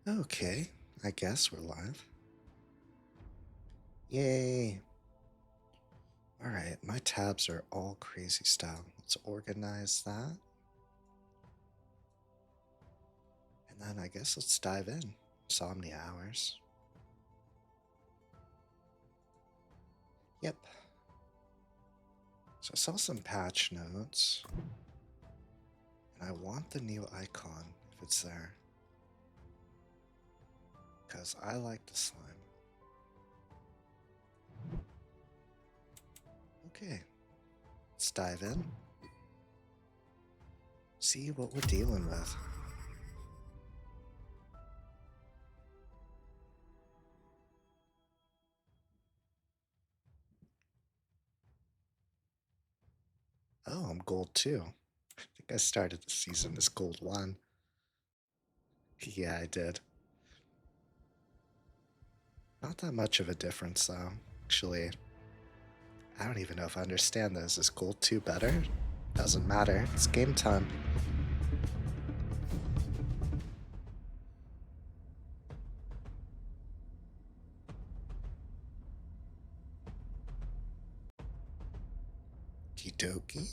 Okay, I guess we're live. Yay! Alright, my tabs are all crazy style. Let's organize that. And then I guess let's dive in. Insomnia hours. Yep. So I saw some patch notes. And I want the new icon if it's there. Because I like the slime. Okay. Let's dive in. See what we're dealing with. Oh, I'm gold 2. I think I started the season as gold 1. Yeah, I did. Not that much of a difference, though. Actually, I don't even know if I understand this. Is gold 2 better? Doesn't matter. It's game time. Kidoki?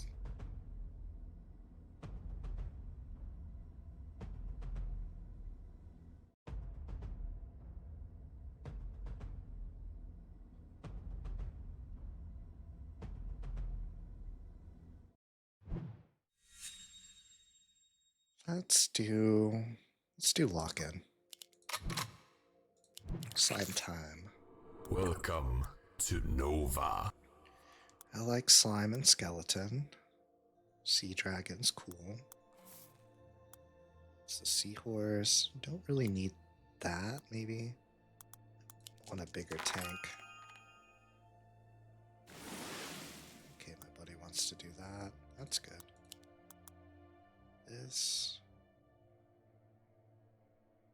Let's do lock-in. Slime time. Welcome to Nova. I like slime and skeleton. Sea dragon's cool. It's the seahorse. Don't really need that, maybe. Want a bigger tank. Okay, my buddy wants to do that. That's good. This.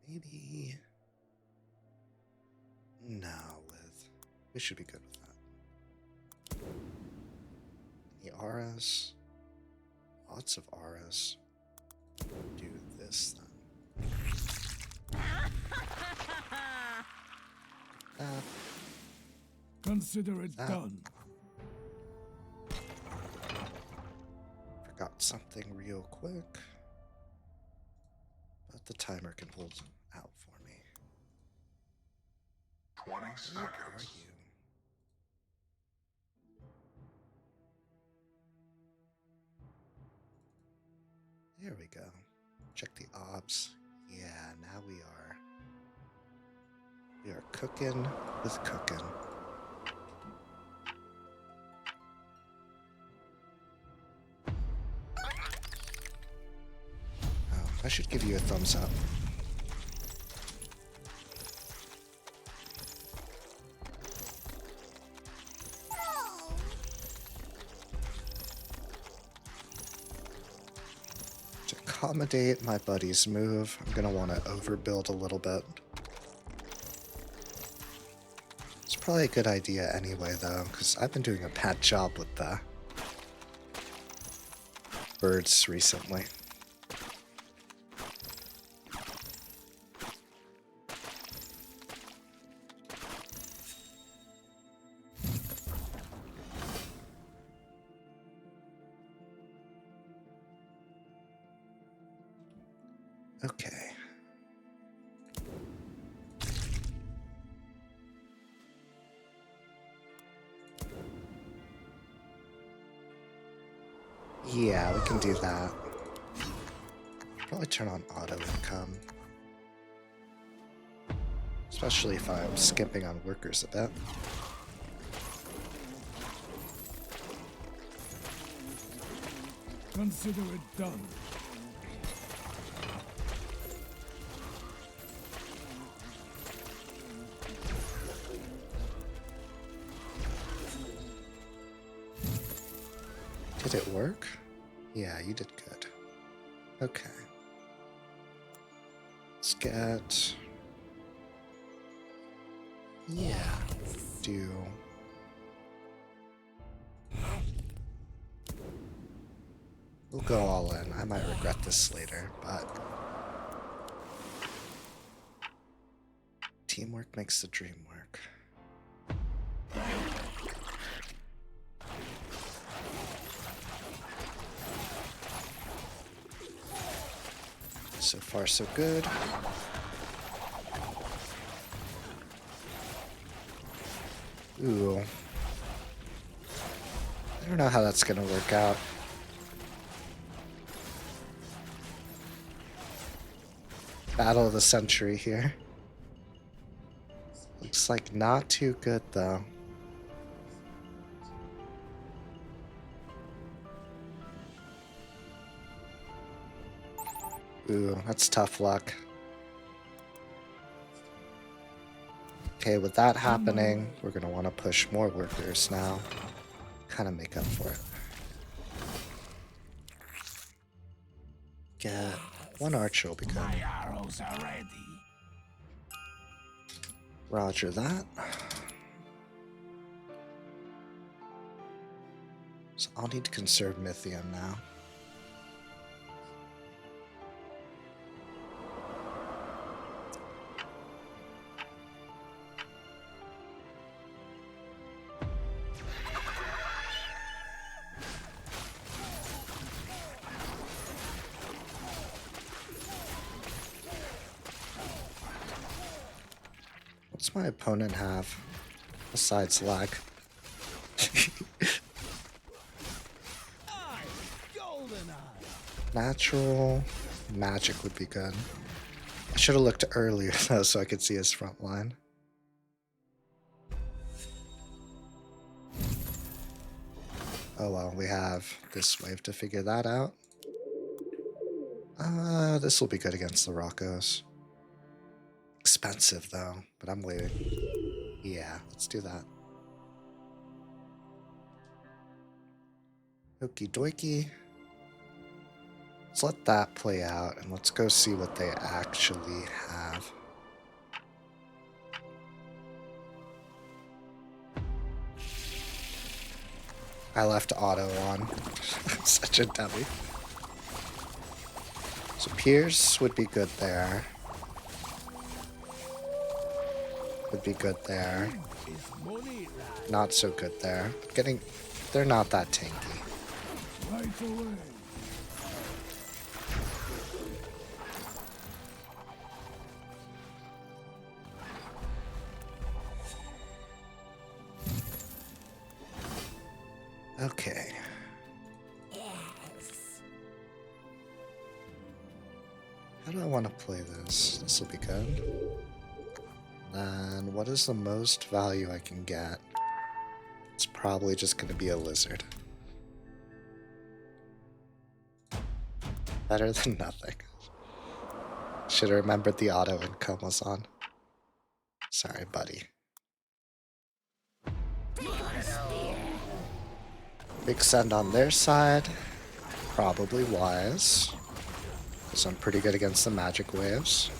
Maybe. No, we should be good with that. The auras. Lots of auras. Do this then. Consider it done. Forgot something real quick. But the timer can hold out for me. 20 seconds. Where are you? There we go. Check the ops. Yeah, now we are. We are cooking with cooking. Oh, I should give you a thumbs up. To accommodate my buddy's move, I'm gonna want to overbuild a little bit. It's probably a good idea anyway, though, because I've been doing a bad job with the birds recently. Okay. Yeah, we can do that. Probably turn on auto income. Especially if I'm skimping on workers a bit. Consider it done. Did it work? Yeah, you did good. Okay. Let's get... Yeah. Do... We'll go all in. I might regret this later, but... Teamwork makes the dream work. So far, so good. Ooh. I don't know how that's gonna work out. Battle of the century here. Looks like not too good though. Ooh, that's tough luck. Okay, with that happening, we're gonna want to push more workers now. Kind of make up for it. Get one archer will be good. My arrows are ready. Roger that. So I'll need to conserve Mythium now. What's my opponent have besides lag? Natural magic would be good. I should have looked earlier though so I could see his front line. Oh well, we have this wave to figure that out. This will be good against the Rockos. Expensive though, but I'm waiting. Yeah, let's do that. Okie dokie. Let's let that play out and let's go see what they actually have. I left auto on. Such a dummy. So Pierce would be good there. Would be good there. Not so good there. They're not that tanky. Right away. Okay. How do I want to play this? This will be good. Then what is the most value I can get? It's probably just going to be a lizard. Better than nothing. Should have remembered the auto income was on. Sorry, buddy. Big send on their side. Probably wise. Because I'm pretty good against the magic waves.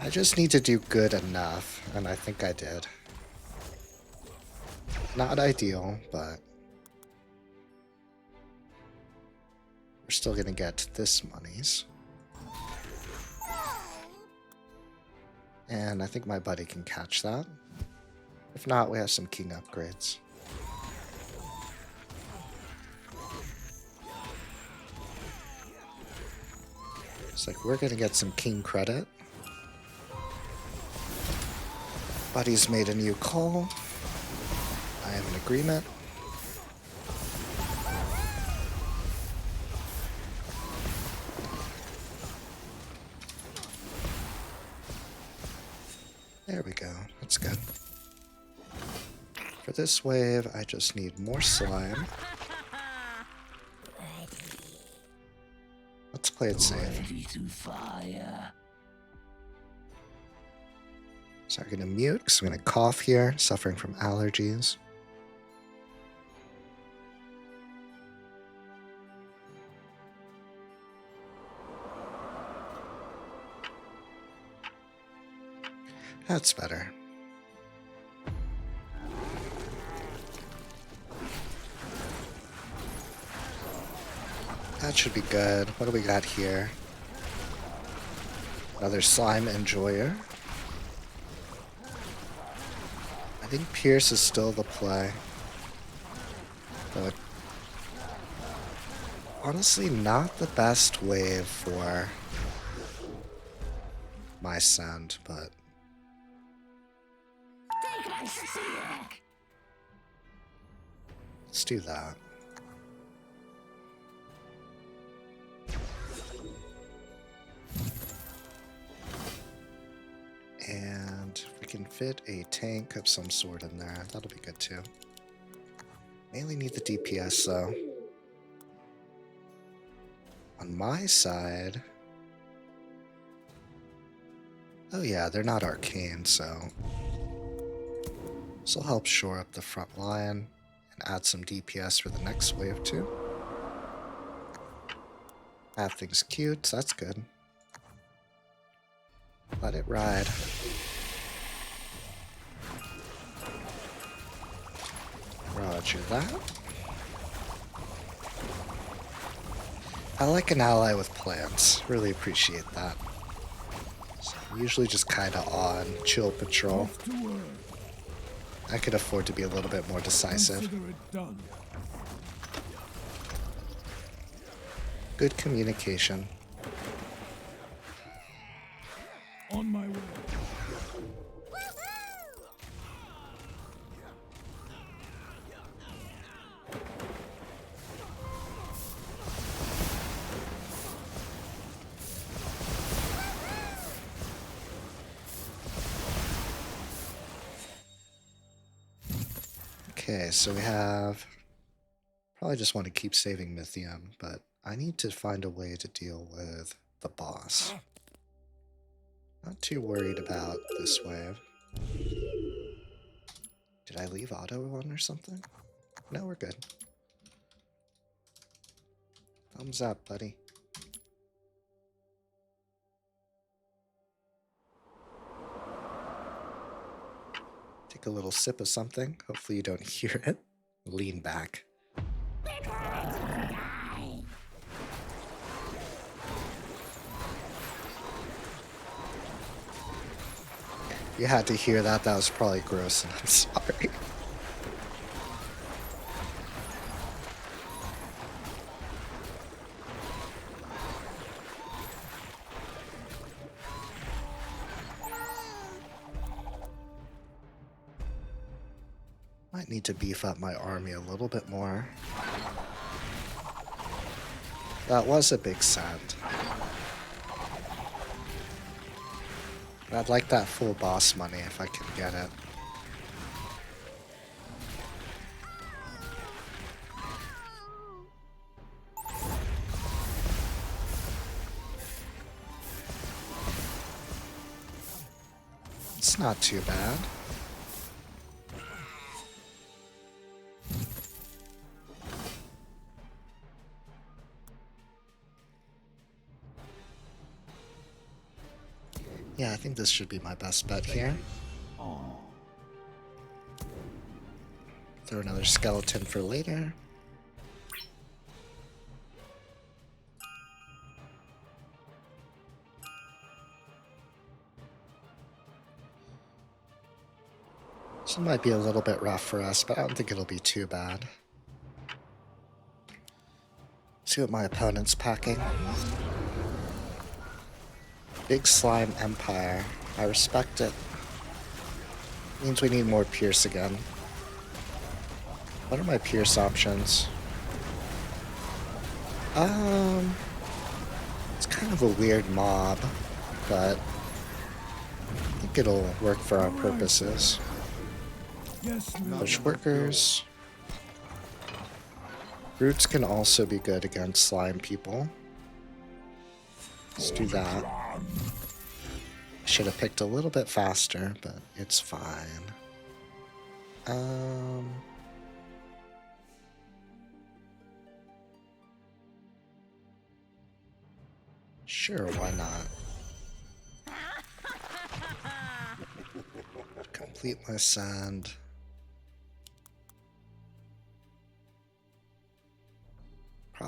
I just need to do good enough, and I think I did. Not ideal, but we're still gonna get this monies. And I think my buddy can catch that. If not, we have some king upgrades. It's like we're gonna get some king credit. Buddy's made a new call. I have an agreement. There we go. That's good. For this wave, I just need more slime. Let's play it safe. Ready to fire. So I'm gonna mute because I'm gonna cough here, suffering from allergies. That's better. That should be good. What do we got here? Another slime enjoyer. I think Pierce is still the play. But honestly, not the best wave for my send, but Take my stick. let's do that. And if we can fit a tank of some sort in there, that'll be good too. Mainly need the DPS though. On my side... Oh yeah, they're not arcane, so... This will help shore up the front line and add some DPS for the next wave too. Have things cute, so that's good. Let it ride. Roger that. I like an ally with plans. Really appreciate that. So I'm usually just kind of on chill patrol. Off to work. I could afford to be a little bit more decisive. Consider it done. Good communication. On my way. Okay, so we have... Probably just want to keep saving Mythium, but I need to find a way to deal with the boss. Not too worried about this wave. Did I leave auto on or something? No, we're good. Thumbs up, buddy. Take a little sip of something. Hopefully you don't hear it. Lean back. You had to hear that. That was probably gross, and I'm sorry. Might need to beef up my army a little bit more. That was a big send. I'd like that full boss money if I can get it. It's not too bad. Yeah, I think this should be my best bet here. Throw another skeleton for later. This might be a little bit rough for us, but I don't think it'll be too bad. See what my opponent's packing. Big Slime Empire. I respect it. Means we need more Pierce again. What are my Pierce options? It's kind of a weird mob, but I think it'll work for our purposes. Yes, Push workers. Roots can also be good against slime people. Let's do that. Should have picked a little bit faster, but it's fine. Sure, why not? Complete my sand.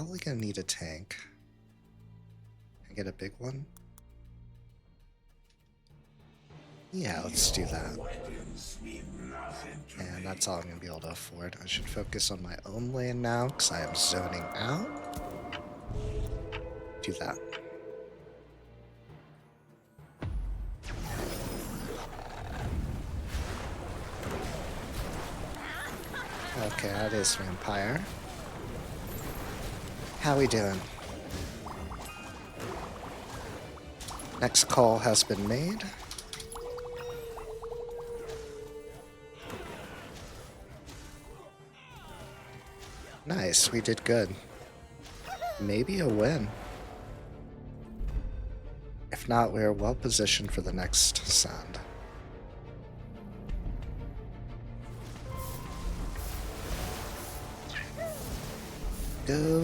Probably gonna need a tank. Can I get a big one? Yeah, let's do that. And that's all I'm gonna be able to afford. I should focus on my own lane now, because I am zoning out. Do that. Okay, that is Vampire. How we doing? Next call has been made. Nice, we did good. Maybe a win. If not, we're well positioned for the next sand. Go.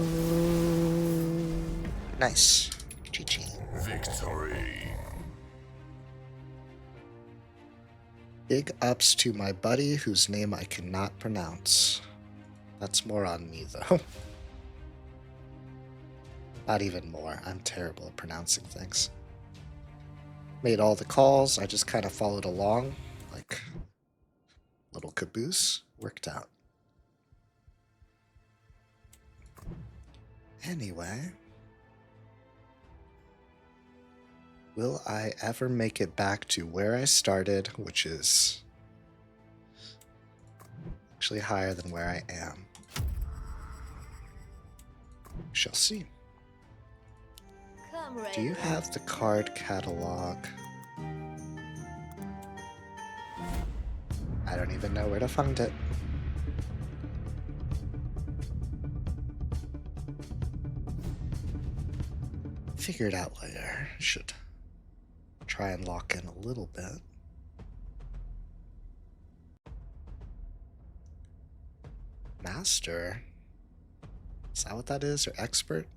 Nice. GG. Victory. Big ups to my buddy whose name I cannot pronounce. That's more on me, though. Not even more. I'm terrible at pronouncing things. Made all the calls. I just kind of followed along like little caboose. Worked out. Anyway. Will I ever make it back to where I started, which is actually higher than where I am? Shall see. Do you have the card catalog? I don't even know where to find it. Figure it out later. Should try and lock in a little bit. Master? Is that what that is? Or expert?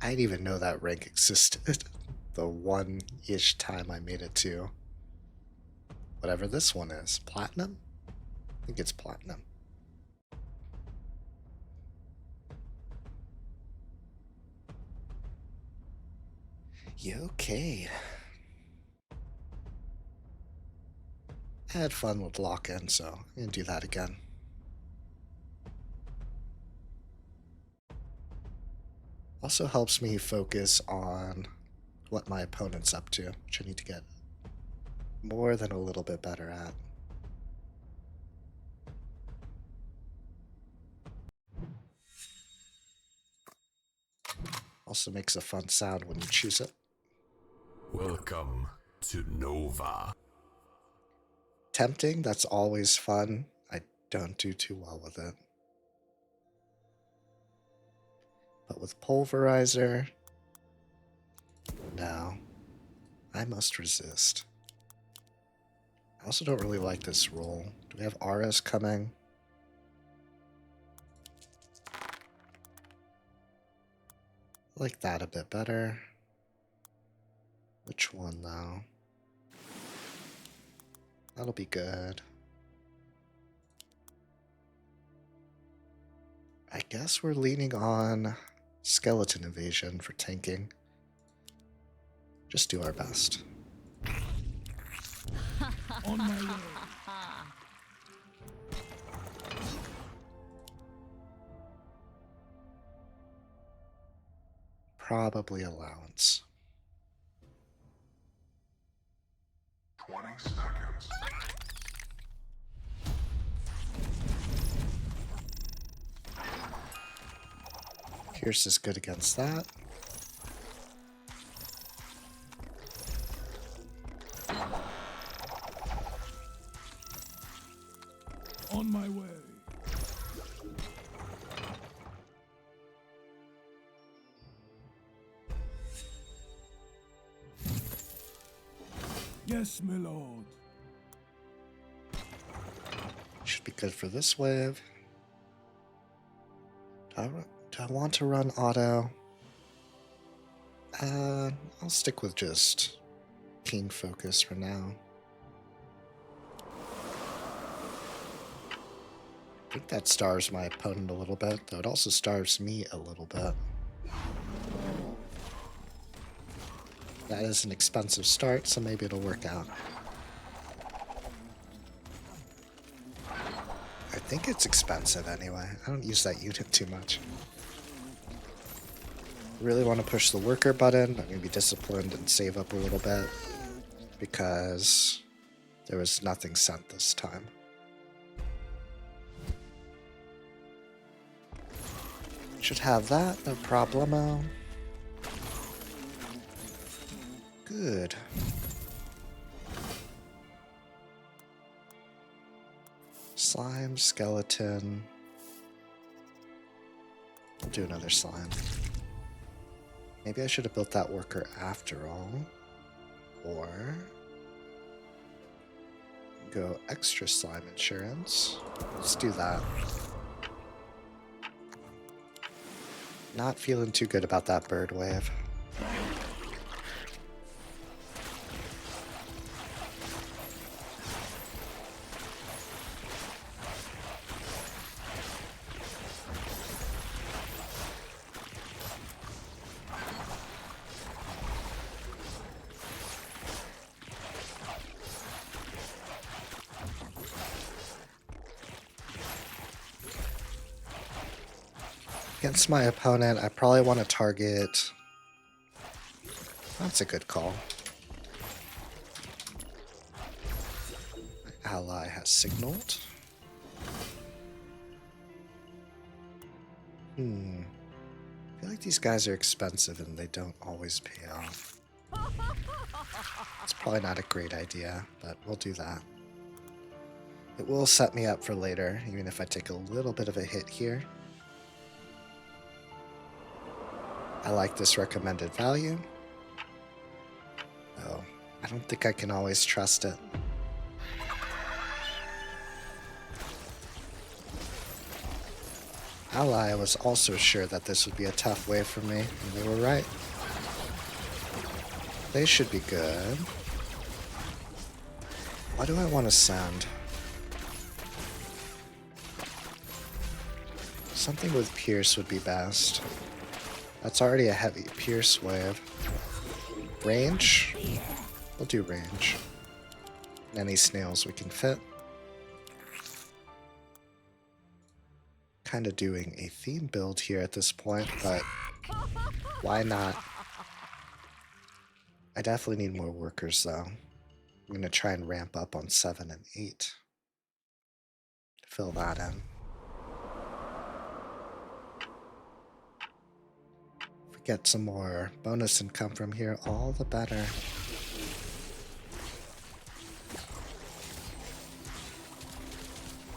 I didn't even know that rank existed. The one-ish time I made it to whatever this one is. Platinum? I think it's platinum. You okay? I had fun with lock-in, so I'm gonna do that again. Also helps me focus on what my opponent's up to, which I need to get more than a little bit better at. Also makes a fun sound when you choose it. Welcome to Nova. Tempting, that's always fun. I don't do too well with it. But with Pulverizer, no. I must resist. I also don't really like this roll. Do we have Aras coming? I like that a bit better. Which one, though? That'll be good. I guess we're leaning on Skeleton Evasion for tanking. Just do our best. On my way. Probably allowance. 20 seconds. Pierce is good against that. On my way. Yes, my lord. Should be good for this wave. Do I want to run auto? I'll stick with just King Focus for now. think that starves my opponent a little bit, though it also starves me a little bit. That is an expensive start, so maybe it'll work out. I think it's expensive anyway. I don't use that unit too much. Really want to push the worker button. I'm going to be disciplined and save up a little bit because there was nothing sent this time. Should have that, no problemo. Good. Slime, skeleton. I'll do another slime. Maybe I should have built that worker after all. Or go extra slime insurance. Let's do that. Not feeling too good about that bird wave. Against my opponent, I probably want to target... That's a good call. My ally has signaled. I feel like these guys are expensive and they don't always pay off. It's probably not a great idea, but we'll do that. It will set me up for later, even if I take a little bit of a hit here. I like this recommended value. Oh, I don't think I can always trust it. Ally was also sure that this would be a tough wave for me, and they were right. They should be good. Why do I want to send? Something with Pierce would be best. That's already a heavy Pierce wave. Range? We'll do range. Any snails we can fit. Kind of doing a theme build here at this point, but why not? I definitely need more workers though. I'm going to try and ramp up on 7 and 8. Fill that in. Get some more bonus income from here, all the better.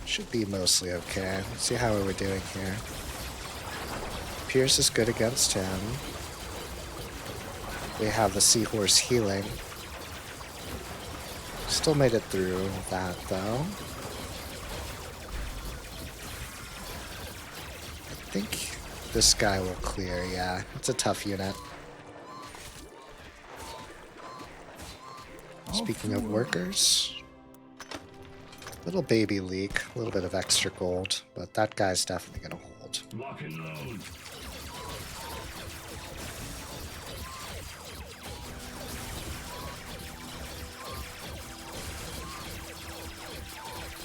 Should be mostly okay. Let's see how we're doing here. Pierce is good against him. We have the seahorse healing. Still made it through that though. I think this guy will clear, yeah. It's a tough unit. Speaking of workers, little baby leak, a little bit of extra gold, but that guy's definitely gonna hold. Lock and load.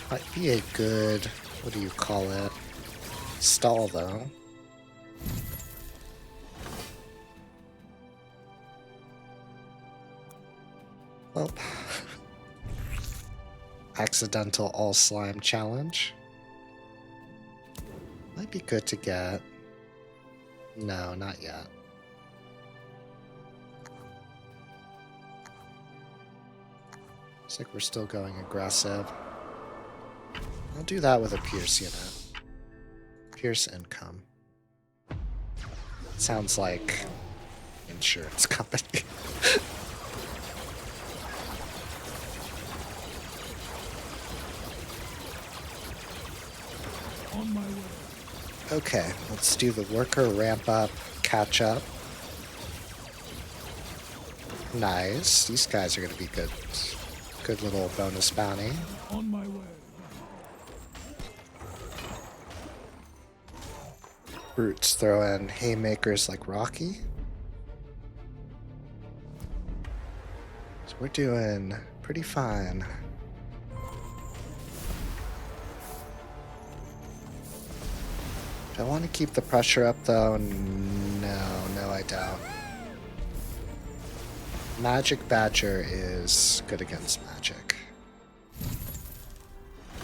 Might be a good, what do you call it? Stall though. Oh. Accidental all slime challenge. Might be good to get. No, not yet. Looks like we're still going aggressive. I'll do that with a Pierce unit. Pierce income. Sounds like insurance company. On my way. Okay, let's do the worker ramp up, catch up. Nice. These guys are going to be good. Good little bonus bounty. On my way. brutes throw in haymakers like Rocky. So we're doing pretty fine. Do I want to keep the pressure up though? No, I don't. Magic Badger is good against magic.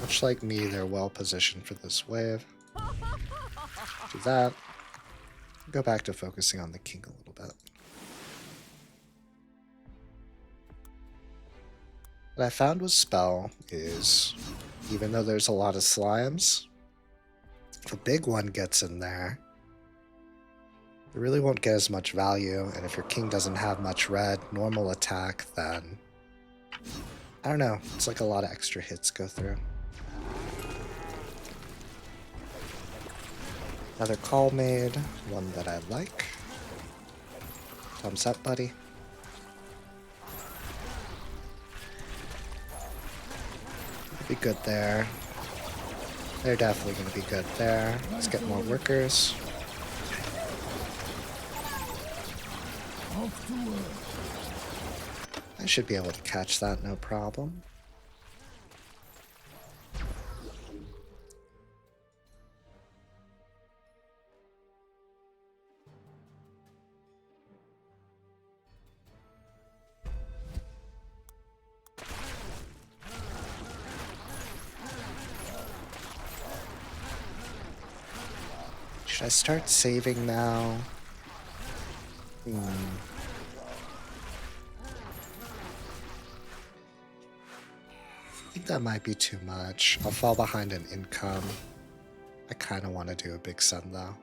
Much like me, they're well positioned for this wave. Do that. Go back to focusing on the king a little bit. What I found with Spell is, even though there's a lot of slimes, if a big one gets in there, you really won't get as much value, and if your king doesn't have much red, normal attack, then I don't know, it's like a lot of extra hits go through. Another call made, one that I like. Thumbs up, buddy. Be good there. They're definitely going to be good there. Let's get more workers. Off to work. I should be able to catch that, no problem. Should I start saving now? I think that might be too much. I'll fall behind in income. I kind of want to do a big sun though.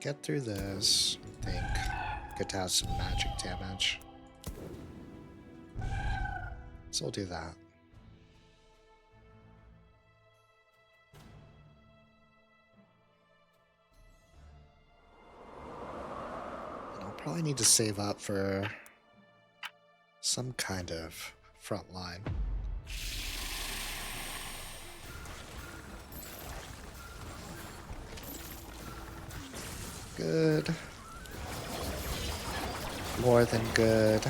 Get through this, I think. Good to have some magic damage. So we'll do that. Probably need to save up for some kind of front line. Good. More than good.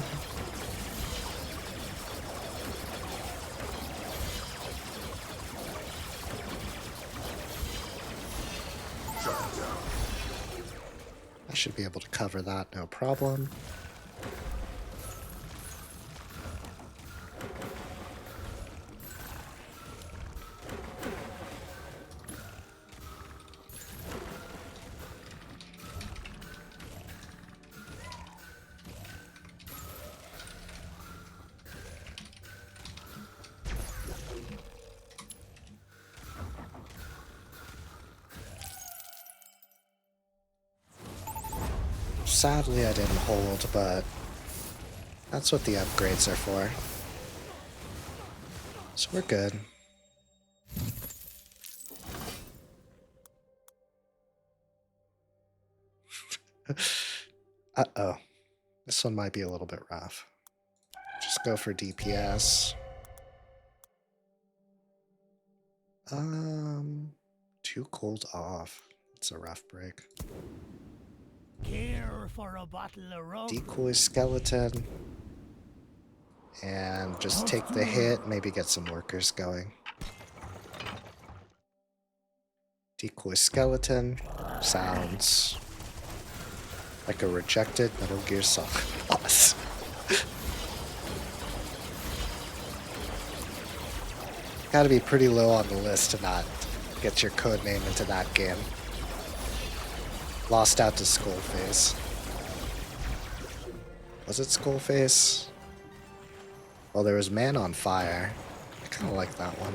I should be able to cover that, no problem. Sadly, I didn't hold, but that's what the upgrades are for. So we're good. Uh-oh. This one might be a little bit rough. Just go for DPS. 2 cold off. It's a rough break. Care for a bottle of rum? Decoy skeleton. And just take the hit, maybe get some workers going. Decoy skeleton sounds like a rejected Metal Gear Solid boss. Gotta be pretty low on the list to not get your codename into that game. Lost out to Skullface. Was it Skullface? Well, there was Man on Fire. I kind of like that one.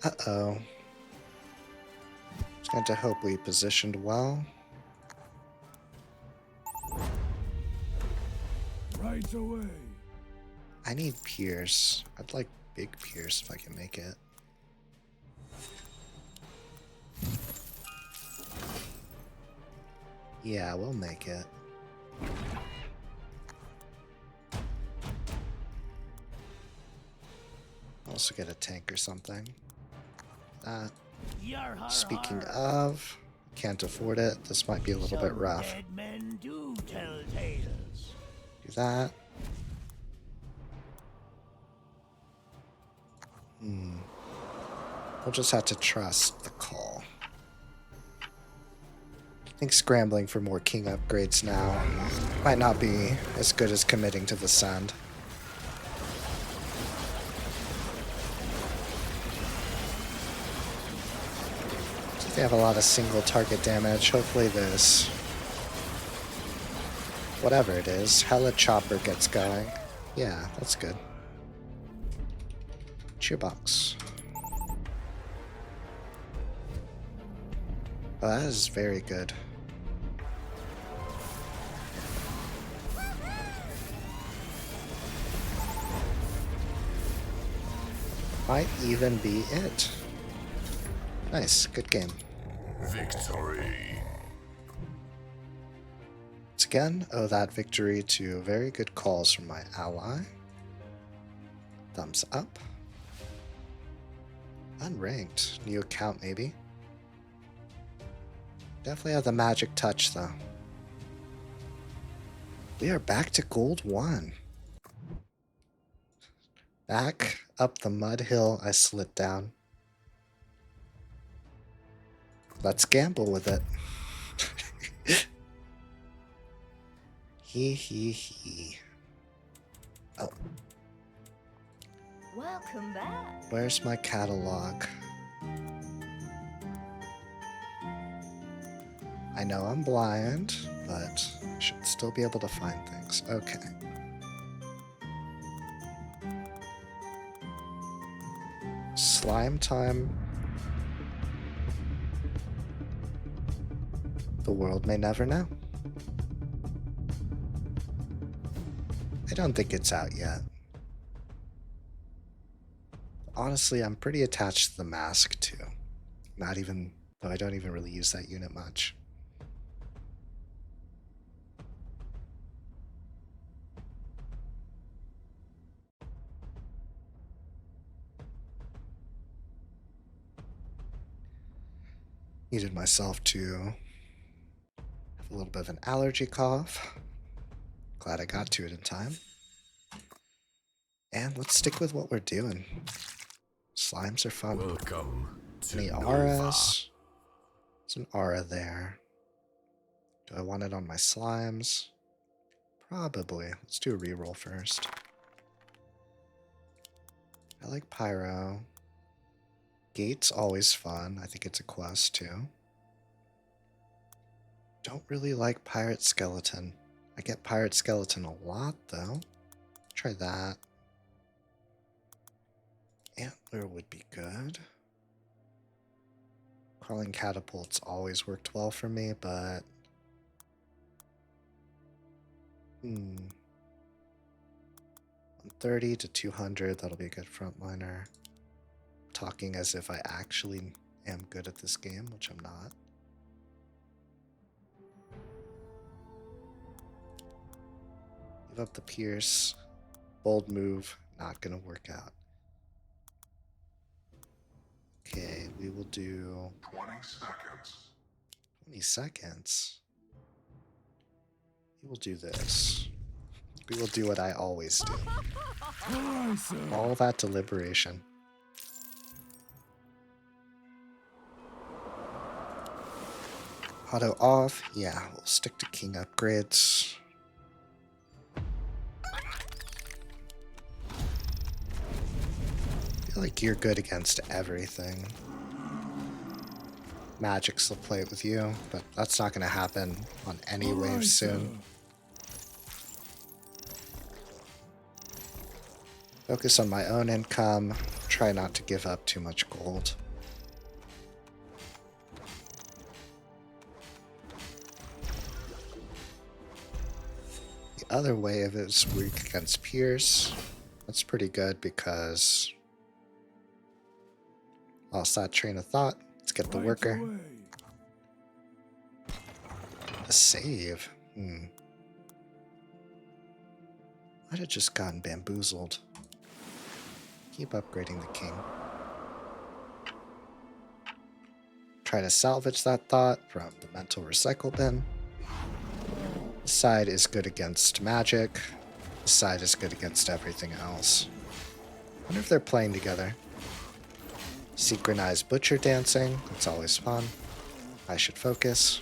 Uh-oh. Just got to hope we positioned well. Right away. I need Pierce. I'd like big Pierce if I can make it. Yeah, we'll make it. Also get a tank or something. That. Yar har Speaking har. of, can't afford it. This might be a little bit Some rough. dead men do tell tales. Do that. We'll just have to trust the call. I think scrambling for more king upgrades now might not be as good as committing to the send. They have a lot of single target damage. Hopefully this, whatever it is, Hella Chopper gets going. Yeah, that's good. Cheerbox. Oh, that is very good. Might even be it. Nice, good game. Victory. Once again, owe that victory to very good calls from my ally. Thumbs up. Unranked. New account, maybe. Definitely have the magic touch, though. We are back to gold 1. Back up the mud hill I slid down. Let's gamble with it. He. Oh. Welcome back. Where's my catalog? I know I'm blind, but I should still be able to find things. Okay. Slime time. The world may never know. I don't think it's out yet. Honestly, I'm pretty attached to the mask too. Not even, though I don't even really use that unit much. Needed myself to have a little bit of an allergy cough. Glad I got to it in time. And let's stick with what we're doing. Slimes are fun. Welcome to Any Nova. auras? There's an aura there. Do I want it on my slimes? Probably. Let's do a reroll first. I like Pyro. Gate's always fun. I think it's a quest too. Don't really like Pirate Skeleton. I get Pirate Skeleton a lot though. Try that. Antler would be good. Crawling Catapults always worked well for me, but 130 to 200, that'll be a good frontliner. Talking as if I actually am good at this game, which I'm not. Give up the Pierce. Bold move, not gonna work out. Okay, we will do 20 seconds. 20 seconds. We will do this. We will do what I always do. Aye, sir. All that deliberation. Auto off. Yeah, we'll stick to king upgrades. I feel like you're good against everything. Magic's will play with you, but that's not going to happen on any wave Aye, soon. sir. Focus on my own income. Try not to give up too much gold. The other wave is weak against Pierce. That's pretty good because lost that train of thought. Let's get the Right worker. away. A save. Might have just gotten bamboozled. Keep upgrading the king. Try to salvage that thought from the mental recycle bin. This side is good against magic. This side is good against everything else. I wonder if they're playing together. Synchronized butcher dancing. That's always fun. I should focus.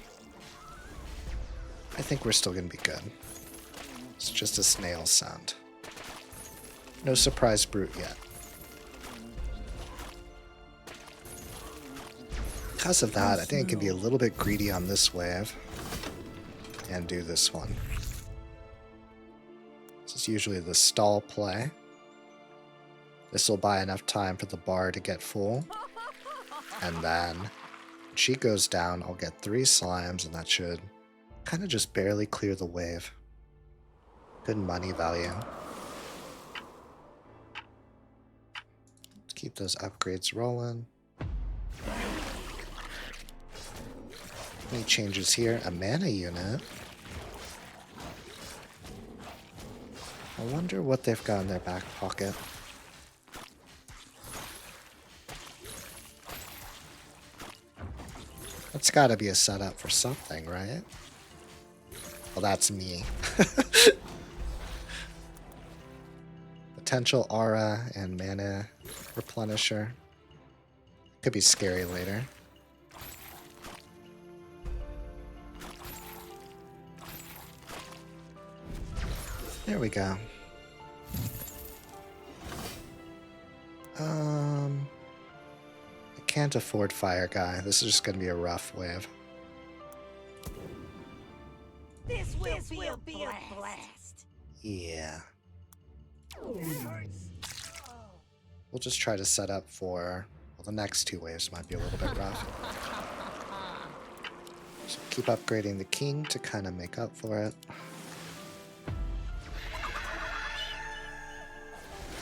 I think we're still going to be good. It's just a snail sound. No surprise brute yet. Because of that, I think it can be a little bit greedy on this wave and do this one. This is usually the stall play. This will buy enough time for the bar to get full. And then when she goes down, I'll get 3 slimes, and that should kind of just barely clear the wave. Good money value. Let's keep those upgrades rolling. Any changes here? A mana unit. I wonder what they've got in their back pocket. That's gotta be a setup for something, right? Well, that's me. Potential aura and mana replenisher. Could be scary later. There we go. I can't afford fire guy. This is just gonna be a rough wave. This will be a blast. Yeah. We'll just try to set up for, well, the next 2 waves might be a little bit rough. So keep upgrading the king to kind of make up for it.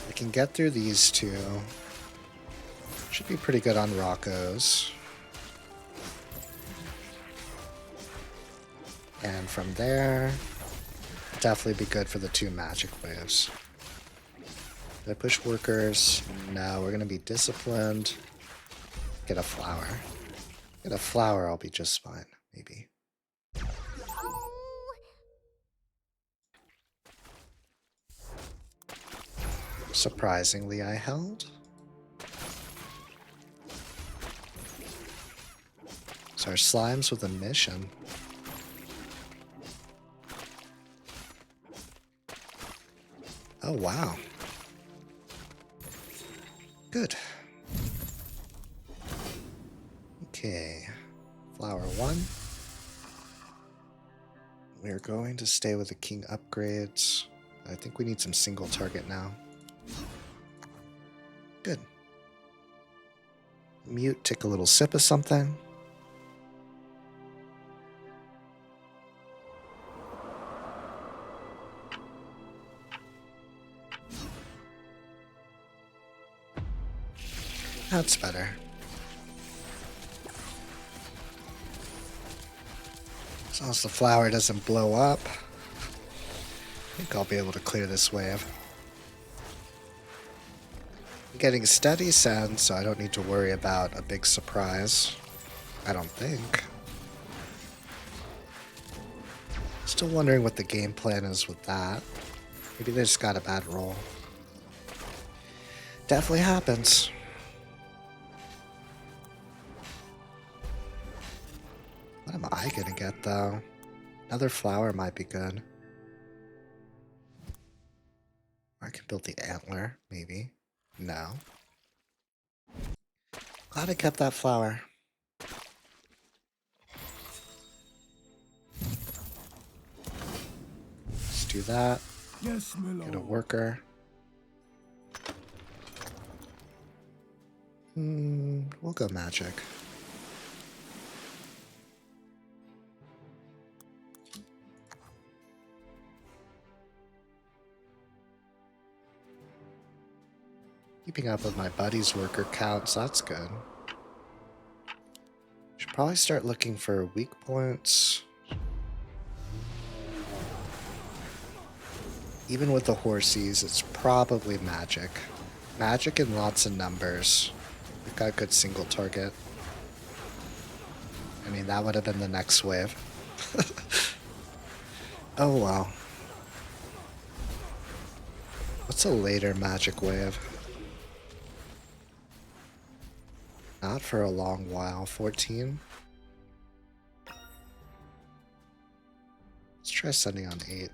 We can get through these 2. Should be pretty good on Rocco's. And from there, definitely be good for the 2 magic waves. Did I push workers? No, we're going to be disciplined. Get a flower. Get a flower, I'll be just fine, maybe. Surprisingly, I held. So our slimes with a mission. Oh, wow. Good. Okay. Flower 1. We're going to stay with the king upgrades. I think we need some single target now. Good. Mute, take a little sip of something. That's better. As long as the flower doesn't blow up, I think I'll be able to clear this wave. I'm getting steady send, so I don't need to worry about a big surprise. I don't think. Still wondering what the game plan is with that. Maybe they just got a bad roll. Definitely happens. What am I gonna get, though? Another flower might be good. Or I can build the antler, maybe. No. Glad I kept that flower. Let's do that. Yes, my Get a lord. worker. We'll go magic. Keeping up with my buddy's worker counts, that's good. Should probably start looking for weak points. Even with the horsies, it's probably magic. Magic in lots of numbers. We've got a good single target. I mean, that would have been the next wave. Oh well. What's a later magic wave? Not for a long while. 14? Let's try sending on 8.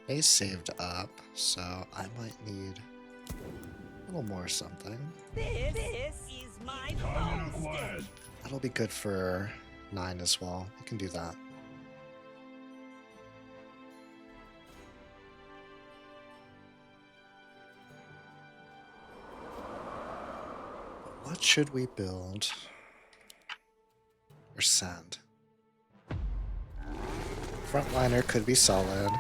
They saved up, so I might need a little more something. This is my bow stick. That'll be good for 9 as well. We can do that. What should we build or send? Frontliner could be solid.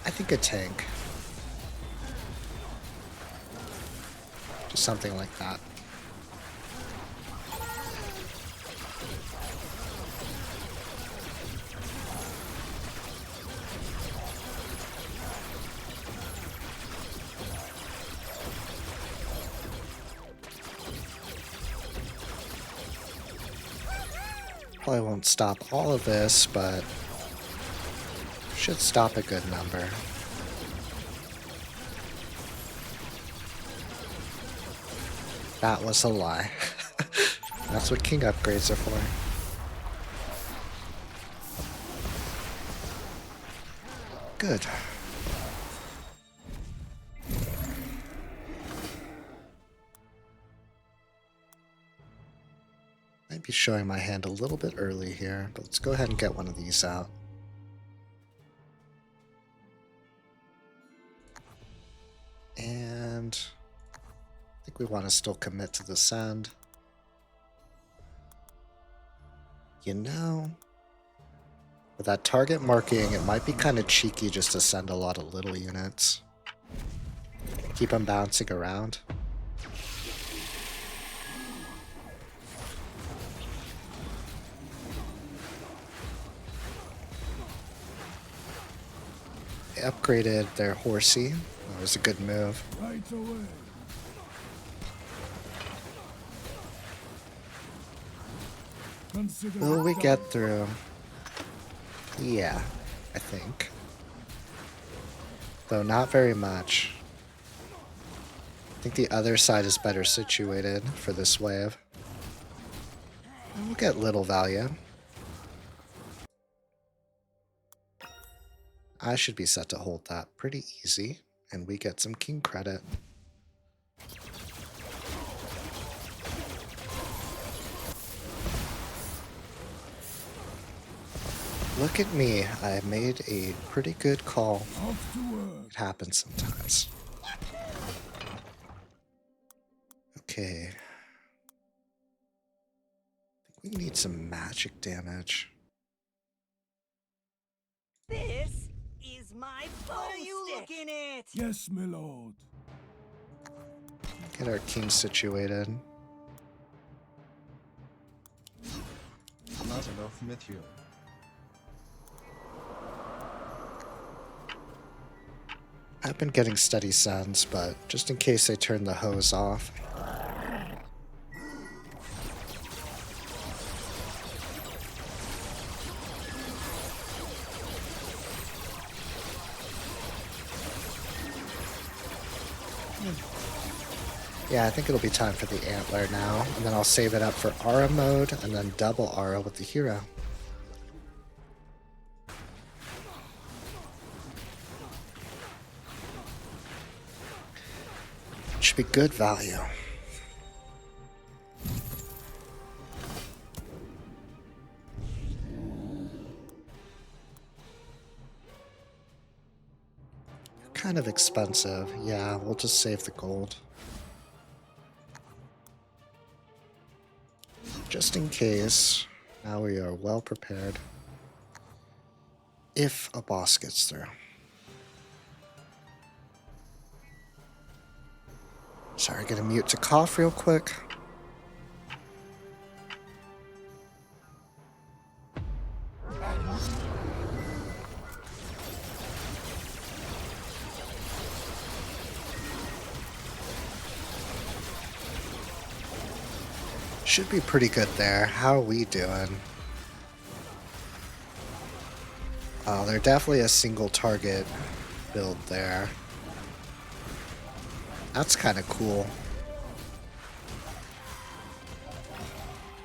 I think a tank. Just something like that. Probably won't stop all of this, but should stop a good number. That was a lie. That's what king upgrades are for. Good. Might be showing my hand a little bit early here, but let's go ahead and get one of these out. And I think we want to still commit to the send. You know, with that target marking, it might be kind of cheeky just to send a lot of little units. Keep them bouncing around. They upgraded their horsey. That was a good move. Right away. Consider Will it we done. get through? Yeah, I think. Though not very much. I think the other side is better situated for this wave. We'll get little value. I should be set to hold that pretty easy, and we get some king credit. Look at me, I made a pretty good call. Off to work. It happens sometimes. Okay. I think we need some magic damage. This is my bow What are you stick. Looking at? Yes, my lord. Get our king situated. Not enough material. I've been getting steady sends, but just in case they turn the hose off. Yeah, I think it'll be time for the antler now, and then I'll save it up for aura mode, and then double aura with the hero. Should be good value. Kind of expensive. Yeah, we'll just save the gold. Just in case. Now we are well prepared. if a boss gets through. Sorry, gonna mute to cough real quick. Should be pretty good there. How are we doing? Oh, they're definitely a single target build there. That's kind of cool.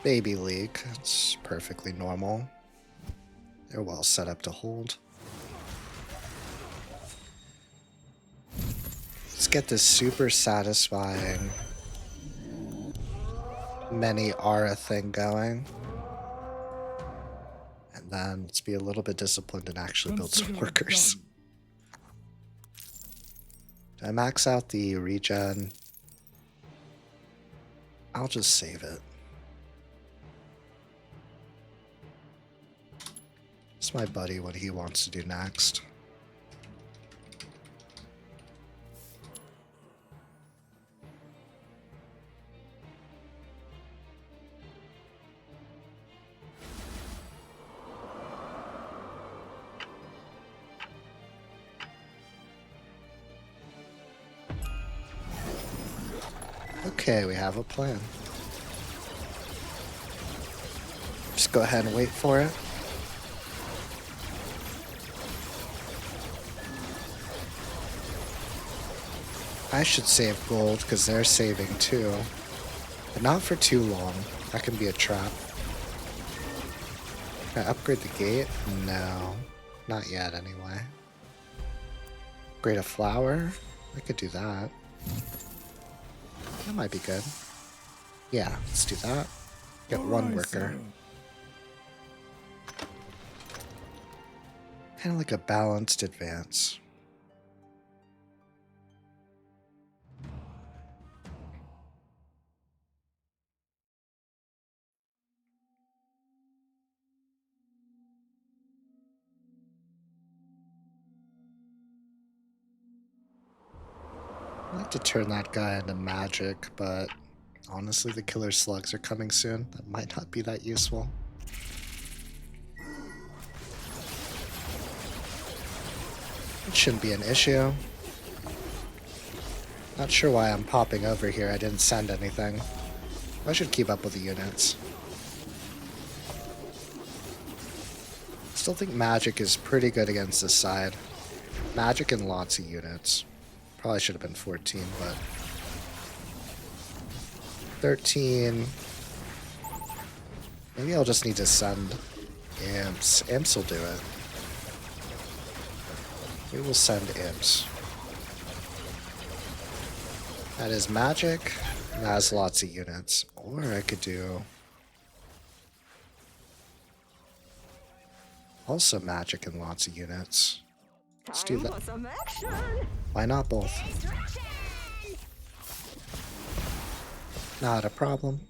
Baby leak. It's perfectly normal. They're well set up to hold. Let's get this super satisfying many Aura thing going. And then let's be a little bit disciplined and actually build some Consider it workers. done. Did I max out the regen? I'll just save it. It's my buddy what he wants to do next. Okay, we have a plan. Just go ahead and wait for it. I should save gold because they're saving too. But not for too long. That can be a trap. Can I upgrade the gate? No. Not yet anyway. Upgrade a flower? I could do that. That might be good. Yeah, let's do that. Get one Alright, worker. sir. Kind of like a balanced advance. I'd like to turn that guy into magic, but honestly, the killer slugs are coming soon. That might not be that useful. It shouldn't be an issue. Not sure why I'm popping over here. I didn't send anything. I should keep up with the units. Still think magic is pretty good against this side. Magic and lots of units. Probably should have been 14, but 13. Maybe I'll just need to send imps. Imps will do it. We will send imps. That is magic. And that has lots of units. Or I could do also magic and lots of units. Let's do that. Some action. Why not both? Not a problem.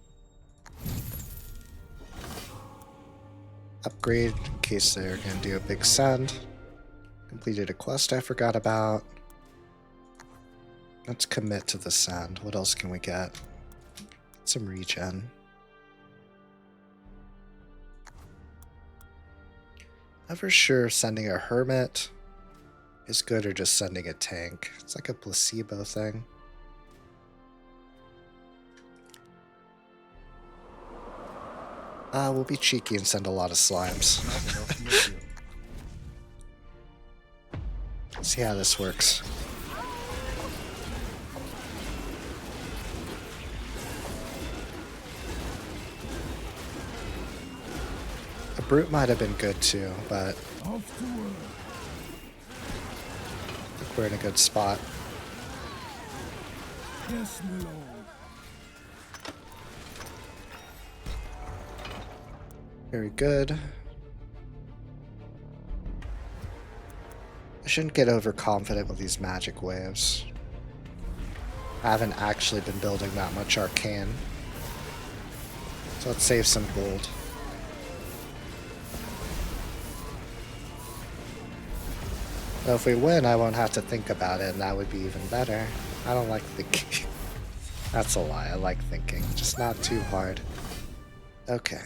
Upgrade in case they're going to do a big send. Completed a quest I forgot about. Let's commit to the send. What else can we get? Some regen. Never sure if sending a hermit is good or just sending a tank. It's like a placebo thing. We'll be cheeky and send a lot of slimes. See how this works. A brute might have been good too, but Off to work. I think we're in a good spot. Yes, my lord. Very good. I shouldn't get overconfident with these magic waves. I haven't actually been building that much arcane. So let's save some gold. So if we win, I won't have to think about it, and that would be even better. I don't like thinking. That's a lie. I like thinking, just not too hard. Okay.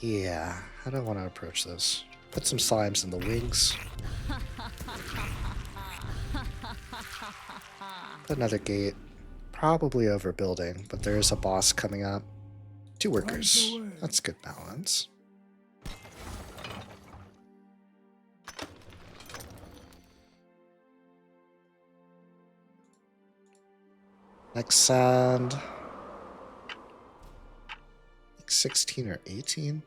Yeah, how do I want to approach this? Put some slimes in the wings. Put another gate. Probably overbuilding, but there is a boss coming up. 2 workers. That's good balance. Next sand. Like 16 or 18.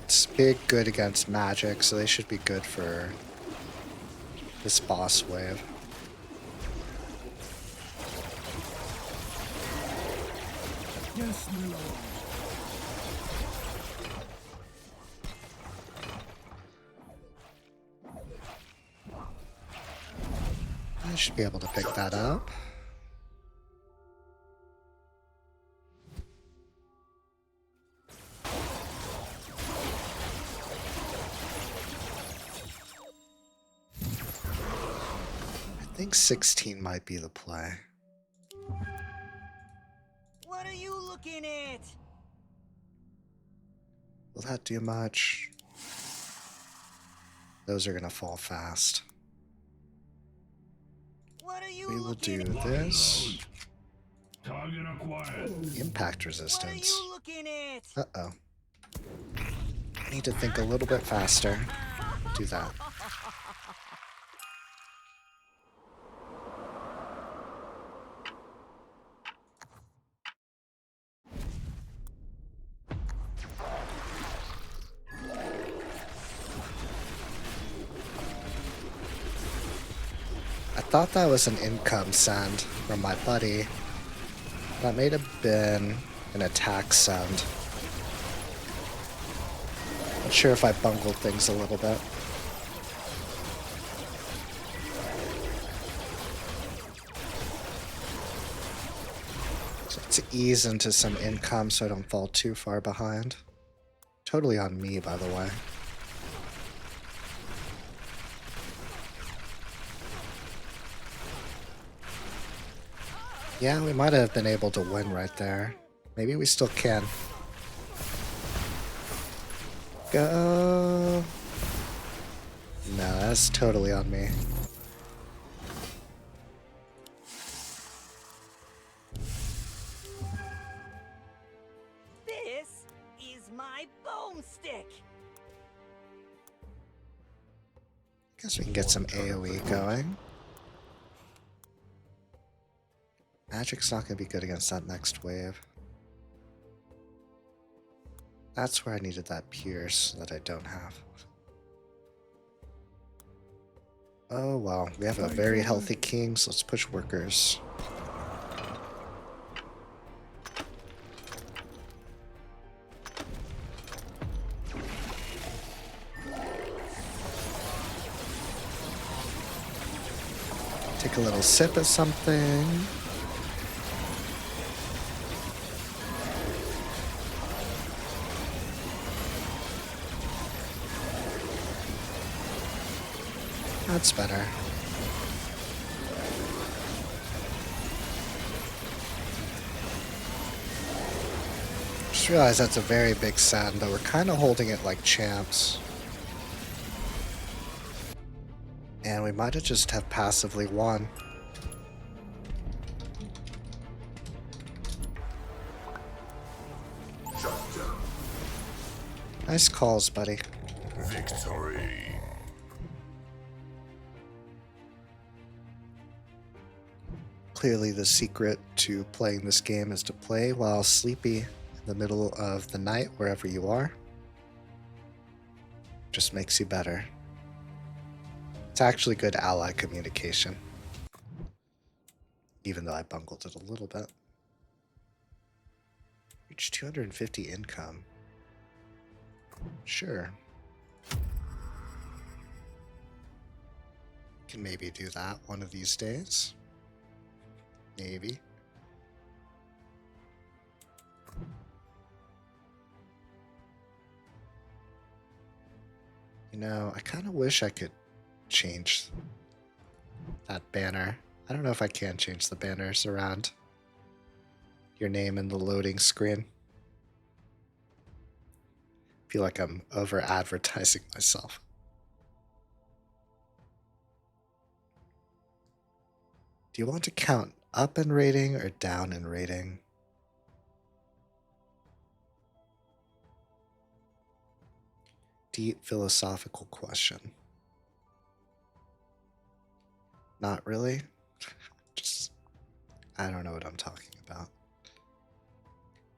It's big good against magic, so they should be good for this boss wave. Yes, my lord. I should be able to pick that up. I think 16 might be the play. What are you looking at? Will that do much? Those are gonna fall fast. What are you We will looking do at? this. Target acquired. Impact What are resistance. you looking at? Uh-oh. I need to think a little bit faster. Do that. I thought that was an income send from my buddy. That may have been an attack send. Not sure if I bungled things a little bit. So to ease into some income so I don't fall too far behind. Totally on me, by the way. Yeah, we might have been able to win right there. Maybe we still can. Go. No, that's totally on me. This is my boomstick. Guess we can get some AoE going. Magic's not going to be good against that next wave. That's where I needed that pierce that I don't have. Oh well, we have a very healthy king, so let's push workers. Take a little sip of something. That's better. Just realized that's a very big sand, but we're kind of holding it like champs. And we might have just have passively won. Nice calls, buddy. Victory. Clearly the secret to playing this game is to play while sleepy in the middle of the night, wherever you are. Just makes you better. It's actually good ally communication. Even though I bungled it a little bit. Reach 250 income. Sure. can maybe do that one of these days. Maybe. You know, I kind of wish I could change that banner. I don't know if I can change the banners around your name in the loading screen. I feel like I'm over advertising myself. Do you want to count up in rating or down in rating? Deep philosophical question. Not really. Just, I don't know what I'm talking about.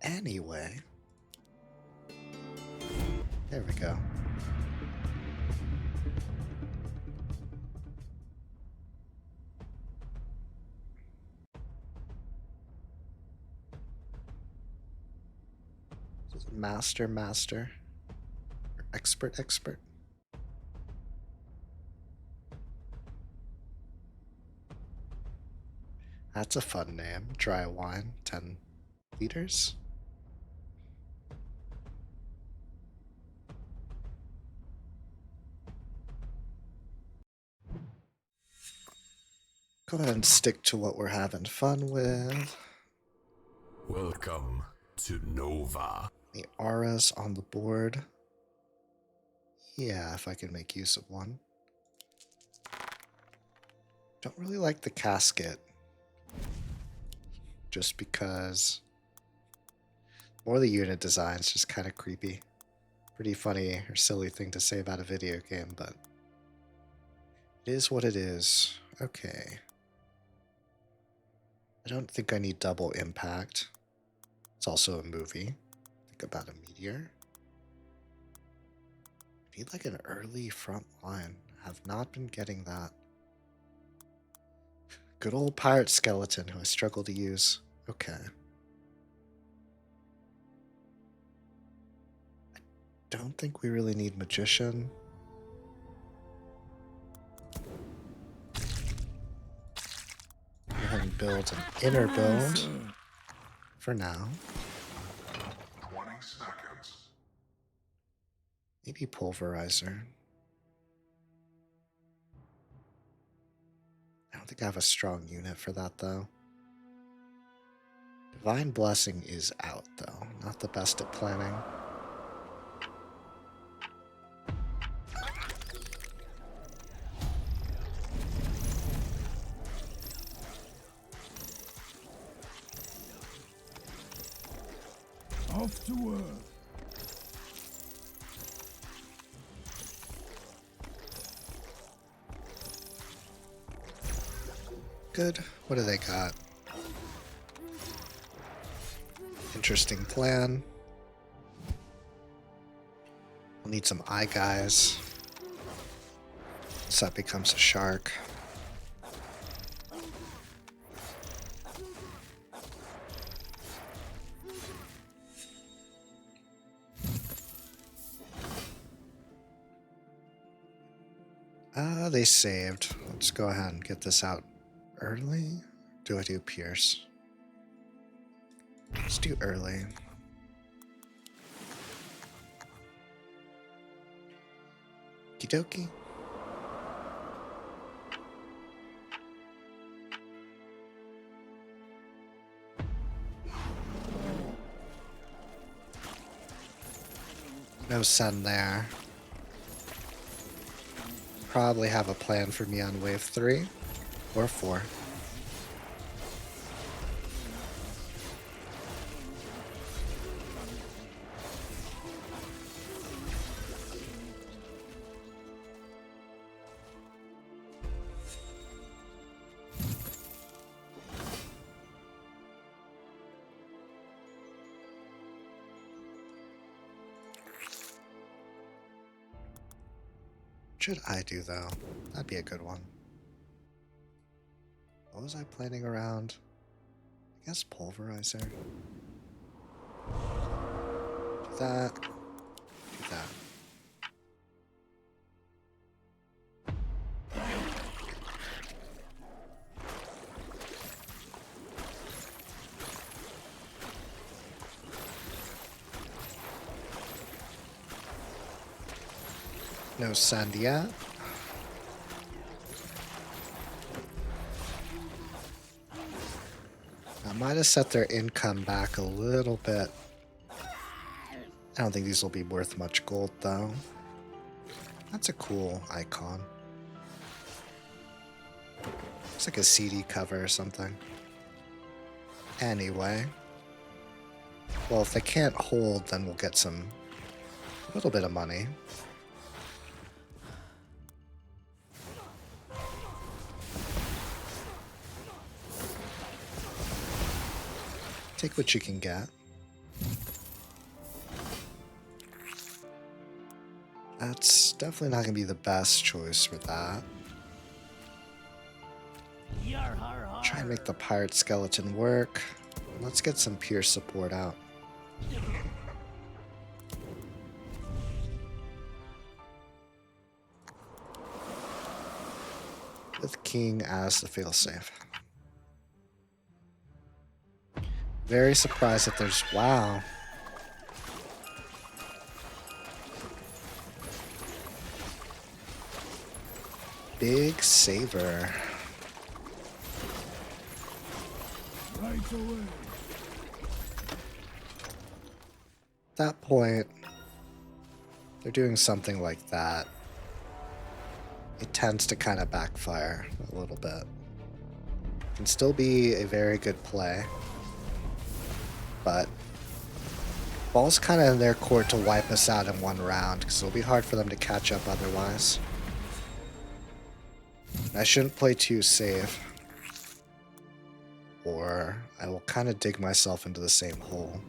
Anyway. There we go. This is master, or expert. That's a fun name. Dry wine, 10 liters. Go ahead and stick to what we're having fun with. Welcome to Nova. The auras on the board. Yeah, if I can make use of one. Don't really like the casket. Just because more the unit design is just kind of creepy. Pretty funny or silly thing to say about a video game, but it is what it is. Okay. I don't think I need double impact. It's also a movie. Think about a meteor. I need like an early front line. I have not been getting that. Good old pirate skeleton who I struggle to use. Okay. I don't think we really need magician. Go ahead and build an inner build for now. 20 seconds. Maybe pulverizer. I don't think I have a strong unit for that though. Divine Blessing is out though. Not the best at planning. Off to work. Good. What do they got? Interesting plan. We'll need some eye guys. So that becomes a shark. They saved. Let's go ahead and get this out early. Do I do Pierce? Let's do early. Okie dokie. No sun there. Probably have a plan for me on wave 3 or 4. Should I do though? That'd be a good one. What was I planning around? I guess pulverizer. Do that. Do that. No send yet. I might have set their income back a little bit. I don't think these will be worth much gold, though. That's a cool icon. Looks like a CD cover or something. Anyway. Well, if they can't hold, then we'll get a little bit of money. Take what you can get. That's definitely not going to be the best choice for that. Try and make the pirate skeleton work. Let's get some Pierce support out. With King as the failsafe. Very surprised that there's... Wow. Big saver. Right away. At that point, they're doing something like that. It tends to kind of backfire a little bit. Can still be a very good play. But ball's kind of in their court to wipe us out in one round, because it'll be hard for them to catch up otherwise. I shouldn't play too safe, or I will kind of dig myself into the same hole.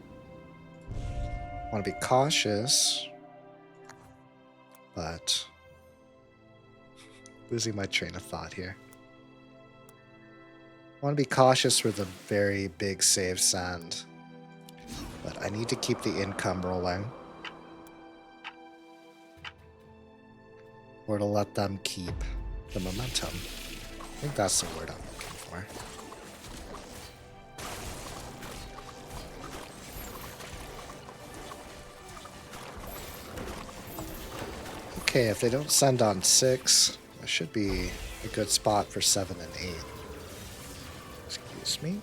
I want to be cautious, but losing my train of thought here. I want to be cautious for the very big save send, but I need to keep the income rolling, or to let them keep the momentum. I think that's the word I'm looking for. Okay, if they don't send on 6, that should be a good spot for 7 and 8. Excuse me.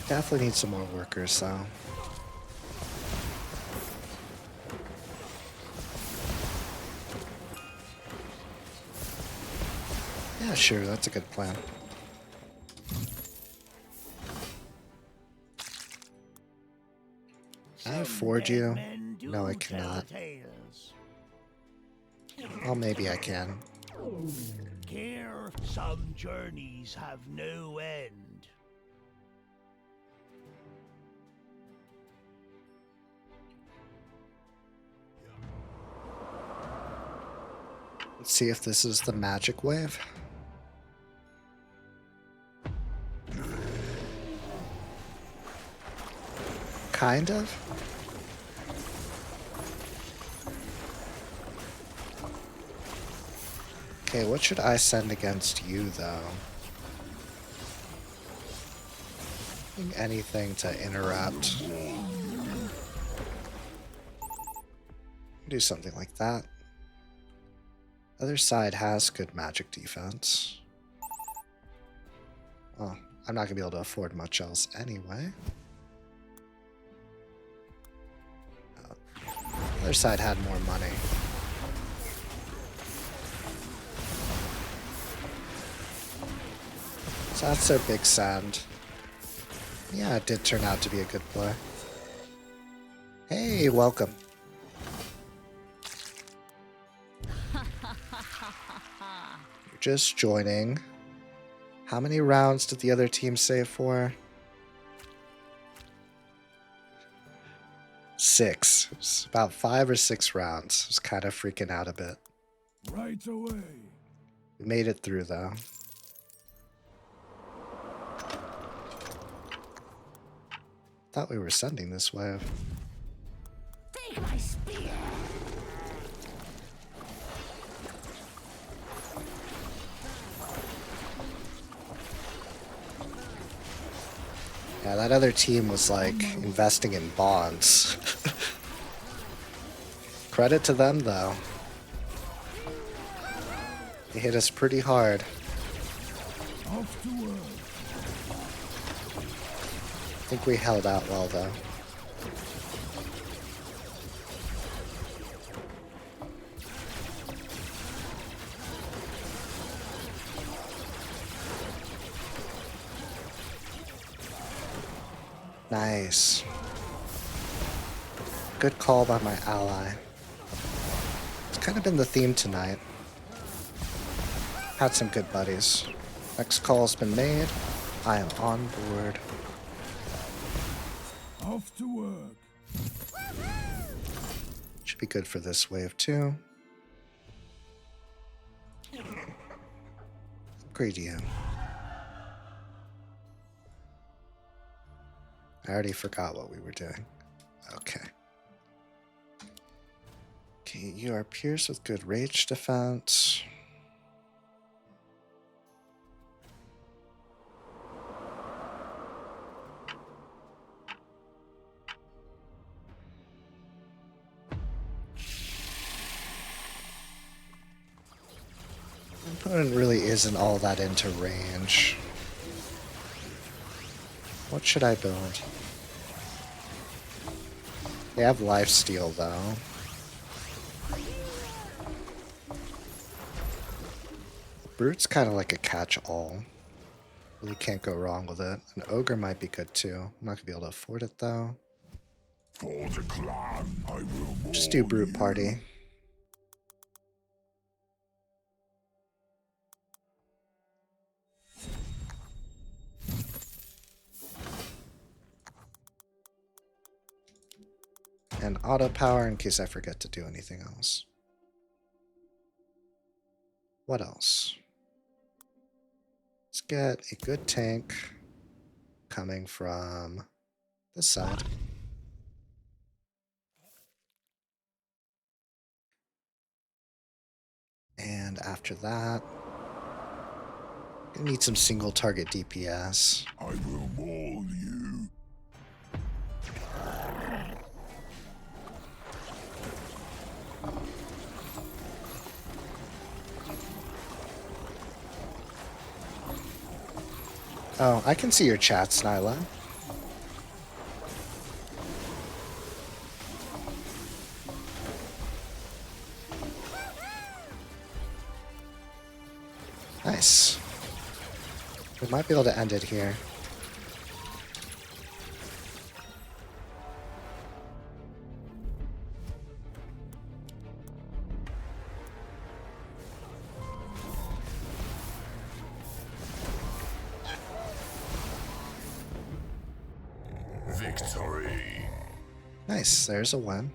Definitely need some more workers, though. Yeah, sure, that's a good plan. Can I afford you? No, I cannot. Well, maybe I can. Care, some journeys have no end. Let's see if this is the magic wave. Kind of. Okay, what should I send against you, though? I think anything to interrupt. Do something like that. Other side has good magic defense. Oh, I'm not going to be able to afford much else anyway. Other side had more money. So that's their big send. Yeah, it did turn out to be a good play. Hey, welcome. You're just joining. How many rounds did the other team save for? 6. It was about 5 or 6 rounds. I was kind of freaking out a bit. Right away. We made it through, though. Thought we were sending this wave. Take my spear. Yeah, that other team was like investing in bonds. Credit to them though. They hit us pretty hard. Off to work. I think we held out well though. Nice. Good call by my ally. It's kind of been the theme tonight. Had some good buddies. Next call's been made. I am on board. Off to work. Should be good for this wave too. Upgrade you. I already forgot what we were doing. Okay. Okay, you are pierced with good rage defense. Opponent really isn't all that into range. What should I build? They have lifesteal though. Brute's kind of like a catch-all. Really can't go wrong with it. An ogre might be good too. I'm not gonna be able to afford it though. For the clan, I will Just do maul brute you. party. And auto power in case I forget to do anything else. What else? Let's get a good tank coming from this side. And after that, gonna need some single target DPS. I will maul you. Oh, I can see your chat, Snyla. Nice. We might be able to end it here. Victory. Nice, there's a win.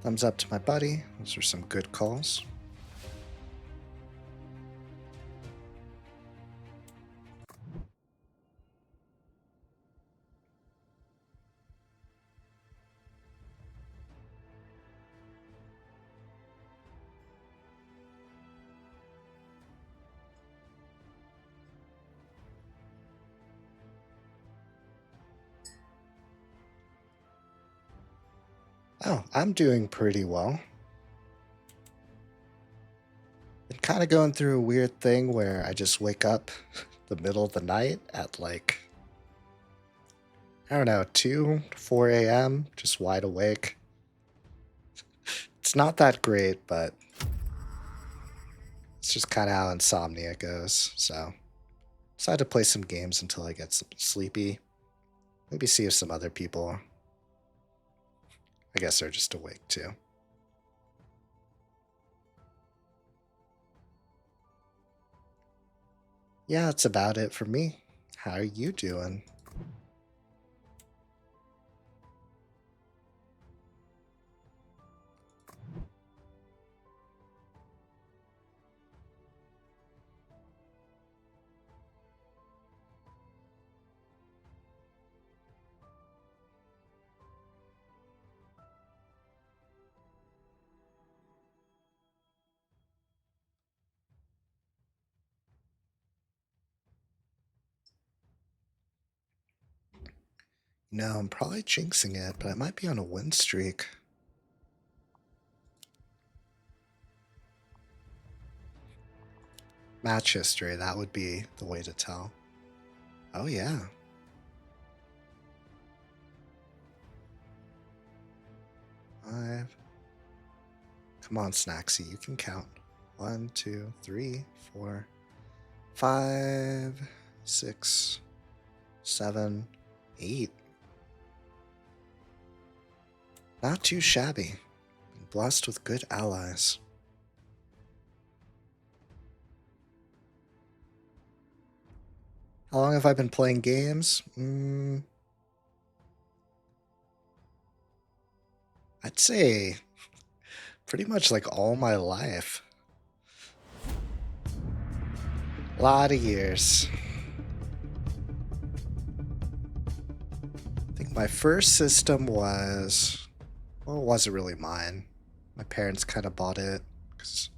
Thumbs up to my buddy. Those are some good calls. Oh, I'm doing pretty well. Been kind of going through a weird thing where I just wake up the middle of the night at like, I don't know, 2, 4 a.m., just wide awake. It's not that great, but it's just kind of how insomnia goes. So, decided to play some games until I get sleepy. Maybe see if some other people, I guess, are just awake too. Yeah, that's about it for me. How are you doing? No, I'm probably jinxing it, but I might be on a win streak. Match history, that would be the way to tell. Oh yeah. Five. Come on, Snacksy, you can count. 1, 2, 3, 4, 5, 6, 7, 8. Not too shabby. Blessed with good allies. How long have I been playing games? I'd say pretty much like all my life. A lot of years. I think my first system was, well, it wasn't really mine. My parents kind of bought it because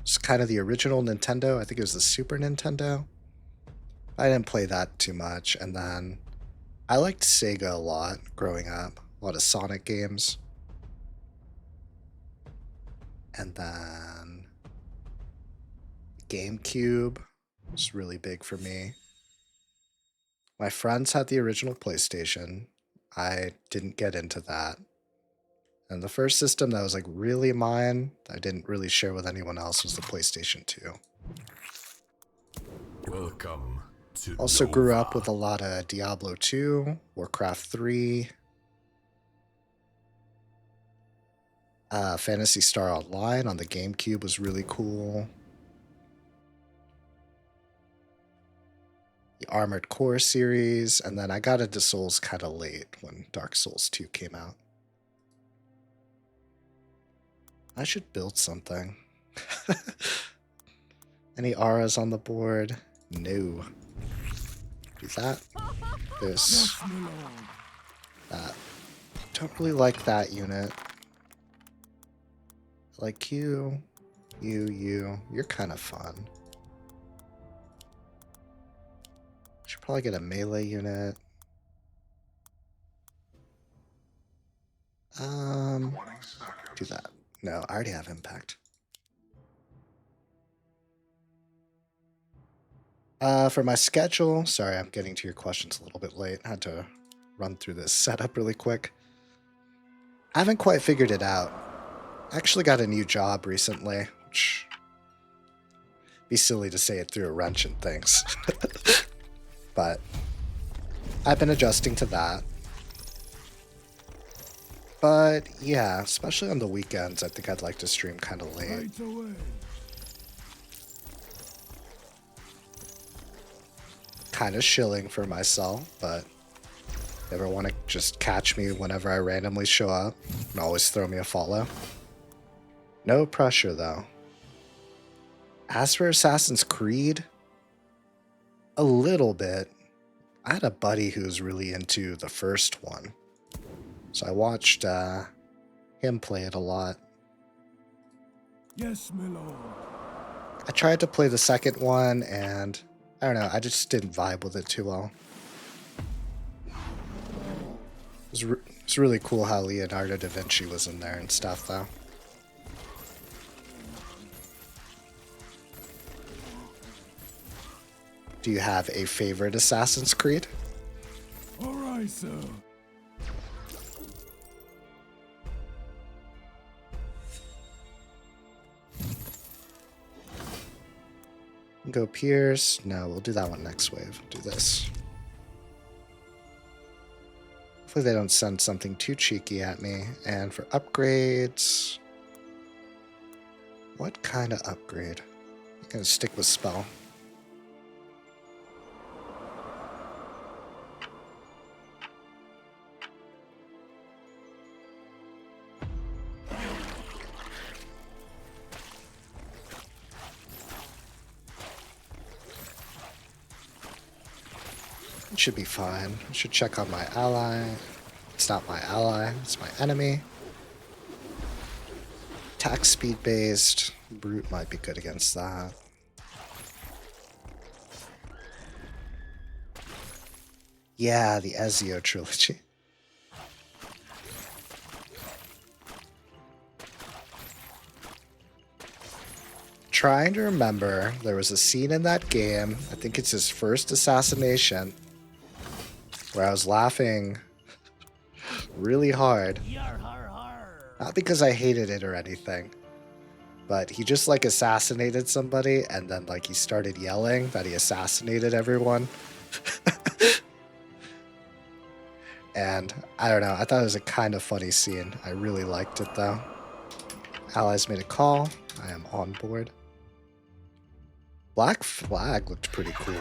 it's kind of the original Nintendo. I think it was the Super Nintendo. I didn't play that too much. And then I liked Sega a lot growing up. A lot of Sonic games. And then GameCube was really big for me. My friends had the original PlayStation. I didn't get into that. And the first system that was like really mine, I didn't really share with anyone else, was the PlayStation 2. Welcome to Also grew up with a lot of Diablo 2, Warcraft 3, Phantasy Star Online on the GameCube was really cool. The Armored Core series, and then I got into Souls kind of late when Dark Souls 2 came out. I should build something. Any auras on the board? No. Do that. This. Yes, my lord. That. Don't really like that unit. Like you. You're kind of fun. Should probably get a melee unit. Do that. No, I already have impact. For my schedule, sorry, I'm getting to your questions a little bit late. I had to run through this setup really quick. I haven't quite figured it out. I actually got a new job recently, which be silly to say it through a wrench and things. But I've been adjusting to that. But yeah, especially on the weekends, I think I'd like to stream kind of late. Right away. Kind of shilling for myself, but never want to just catch me whenever I randomly show up and always throw me a follow. No pressure though. As for Assassin's Creed, a little bit. I had a buddy who was really into the first one, so I watched him play it a lot. Yes, my lord. I tried to play the second one, and I don't know, I just didn't vibe with it too well. It's really cool how Leonardo da Vinci was in there and stuff, though. Do you have a favorite Assassin's Creed? All right, sir. Go Pierce. No, we'll do that one next wave. Do this. Hopefully they don't send something too cheeky at me. And for upgrades... What kind of upgrade? I'm gonna stick with spell. It should be fine. I should check on my ally. It's not my ally, it's my enemy. Attack speed based. Brute might be good against that. Yeah, the Ezio trilogy. Trying to remember, there was a scene in that game, I think it's his first assassination, where I was laughing really hard. Yar har har. Not because I hated it or anything, but he just like assassinated somebody and then like he started yelling that he assassinated everyone. And I don't know, I thought it was a kind of funny scene. I really liked it though. Allies made a call. I am on board. Black Flag looked pretty cool.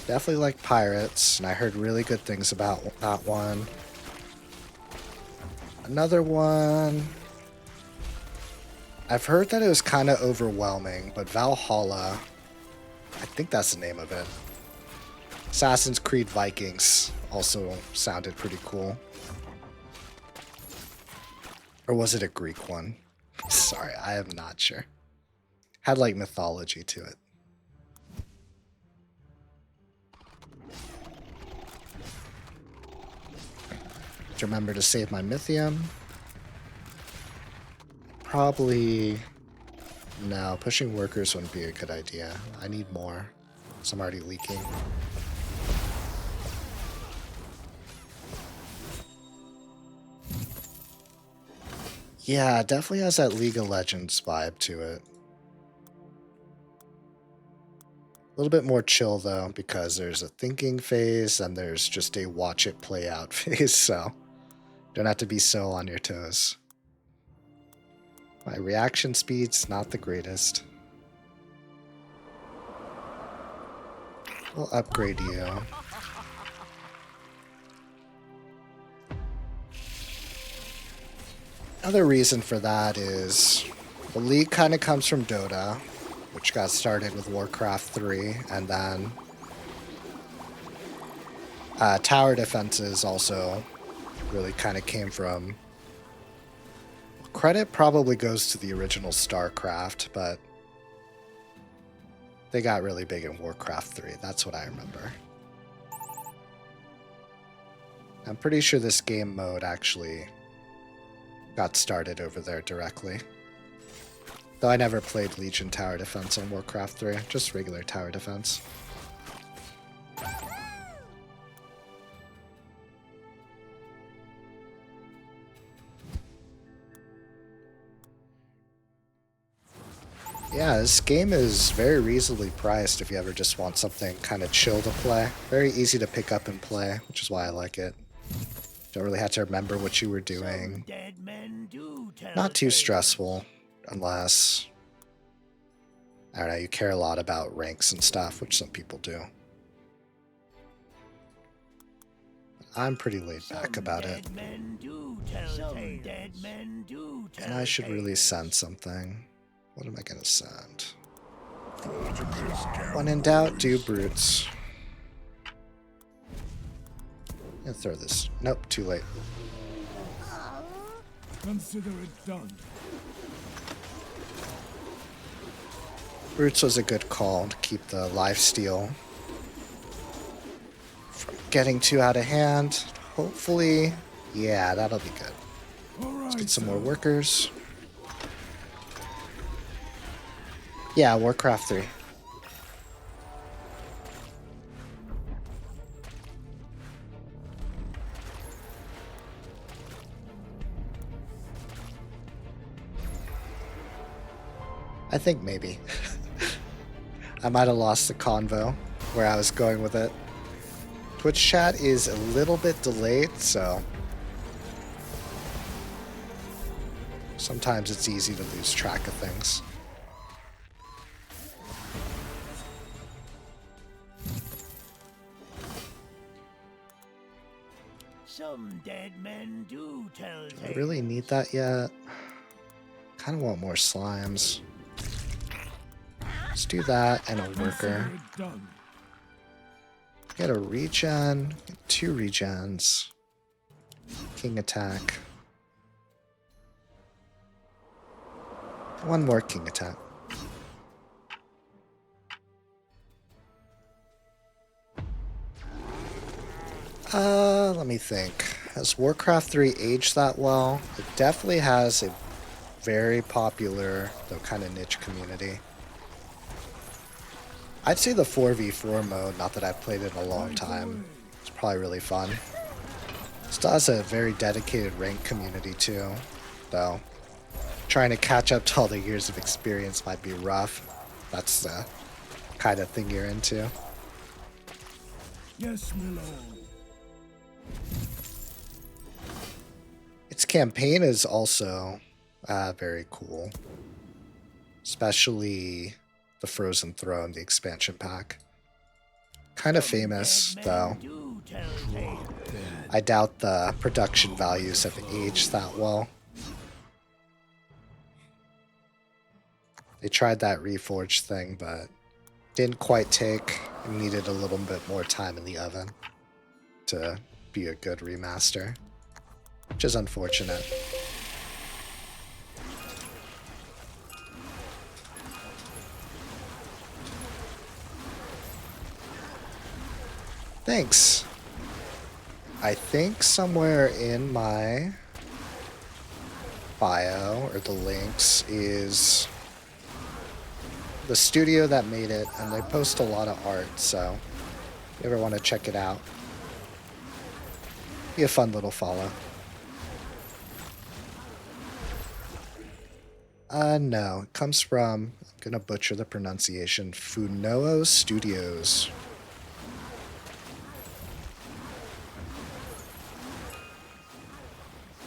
Definitely like Pirates, and I heard really good things about that one. Another one, I've heard that it was kind of overwhelming, but Valhalla, I think that's the name of it. Assassin's Creed Vikings also sounded pretty cool. Or was it a Greek one? Sorry, I am not sure. Had like mythology to it. To remember to save my Mythium. Probably... No, pushing workers wouldn't be a good idea. I need more. So I'm already leaking. Yeah, it definitely has that League of Legends vibe to it. A little bit more chill though, because there's a thinking phase and there's just a watch it play out phase, so don't have to be so on your toes. My reaction speed's not the greatest. We'll upgrade you. Another reason for that is the League kind of comes from Dota, which got started with Warcraft 3, and then tower defenses also really kind of came from... Credit probably goes to the original StarCraft, but they got really big in Warcraft 3. That's what I remember. I'm pretty sure this game mode actually got started over there directly. Though I never played Legion Tower Defense on Warcraft 3, just regular tower defense. Yeah, this game is very reasonably priced if you ever just want something kind of chill to play. Very easy to pick up and play, which is why I like it. Don't really have to remember what you were doing. Dead men do tell Not too tales. stressful, unless, I don't know, you care a lot about ranks and stuff, which some people do. I'm pretty laid back about it. Dead men do tell tales. Dead men do tell And I should really tales. send something. What am I going to send? For the clan. When in doubt, do brutes. I'm gonna throw this. Nope, too late. Consider it done. Brutes was a good call to keep the lifesteal from getting too out of hand. Hopefully, yeah, that'll be good. All right, Let's get some more sir. workers. Yeah, Warcraft 3. I think maybe. I might have lost the convo where I was going with it. Twitch chat is a little bit delayed, so sometimes it's easy to lose track of things. Some dead men do tell Do I tales. really need that yet? Kind of want more slimes. Let's do that and a worker. Consider it done. Get a regen, get 2 regens. King attack. 1 more king attack. Let me think. Has Warcraft 3 aged that well? It definitely has a very popular, though kind of niche community. I'd say the 4v4 mode, not that I've played it in a long time, it's probably really fun. Still has a very dedicated ranked community too, though. Trying to catch up to all the years of experience might be rough. That's the kind of thing you're into. Yes, my lord. Its campaign is also very cool. Especially the Frozen Throne, the expansion pack. Kind of famous, though. I doubt the production values have aged that well. They tried that Reforged thing, but didn't quite take. It needed a little bit more time in the oven to be a good remaster, which is unfortunate. Thanks. I think somewhere in my bio or the links is the studio that made it, and they post a lot of art, so if you ever want to check it out, be a fun little follow. No, it comes from, I'm gonna butcher the pronunciation, Funoo Studios.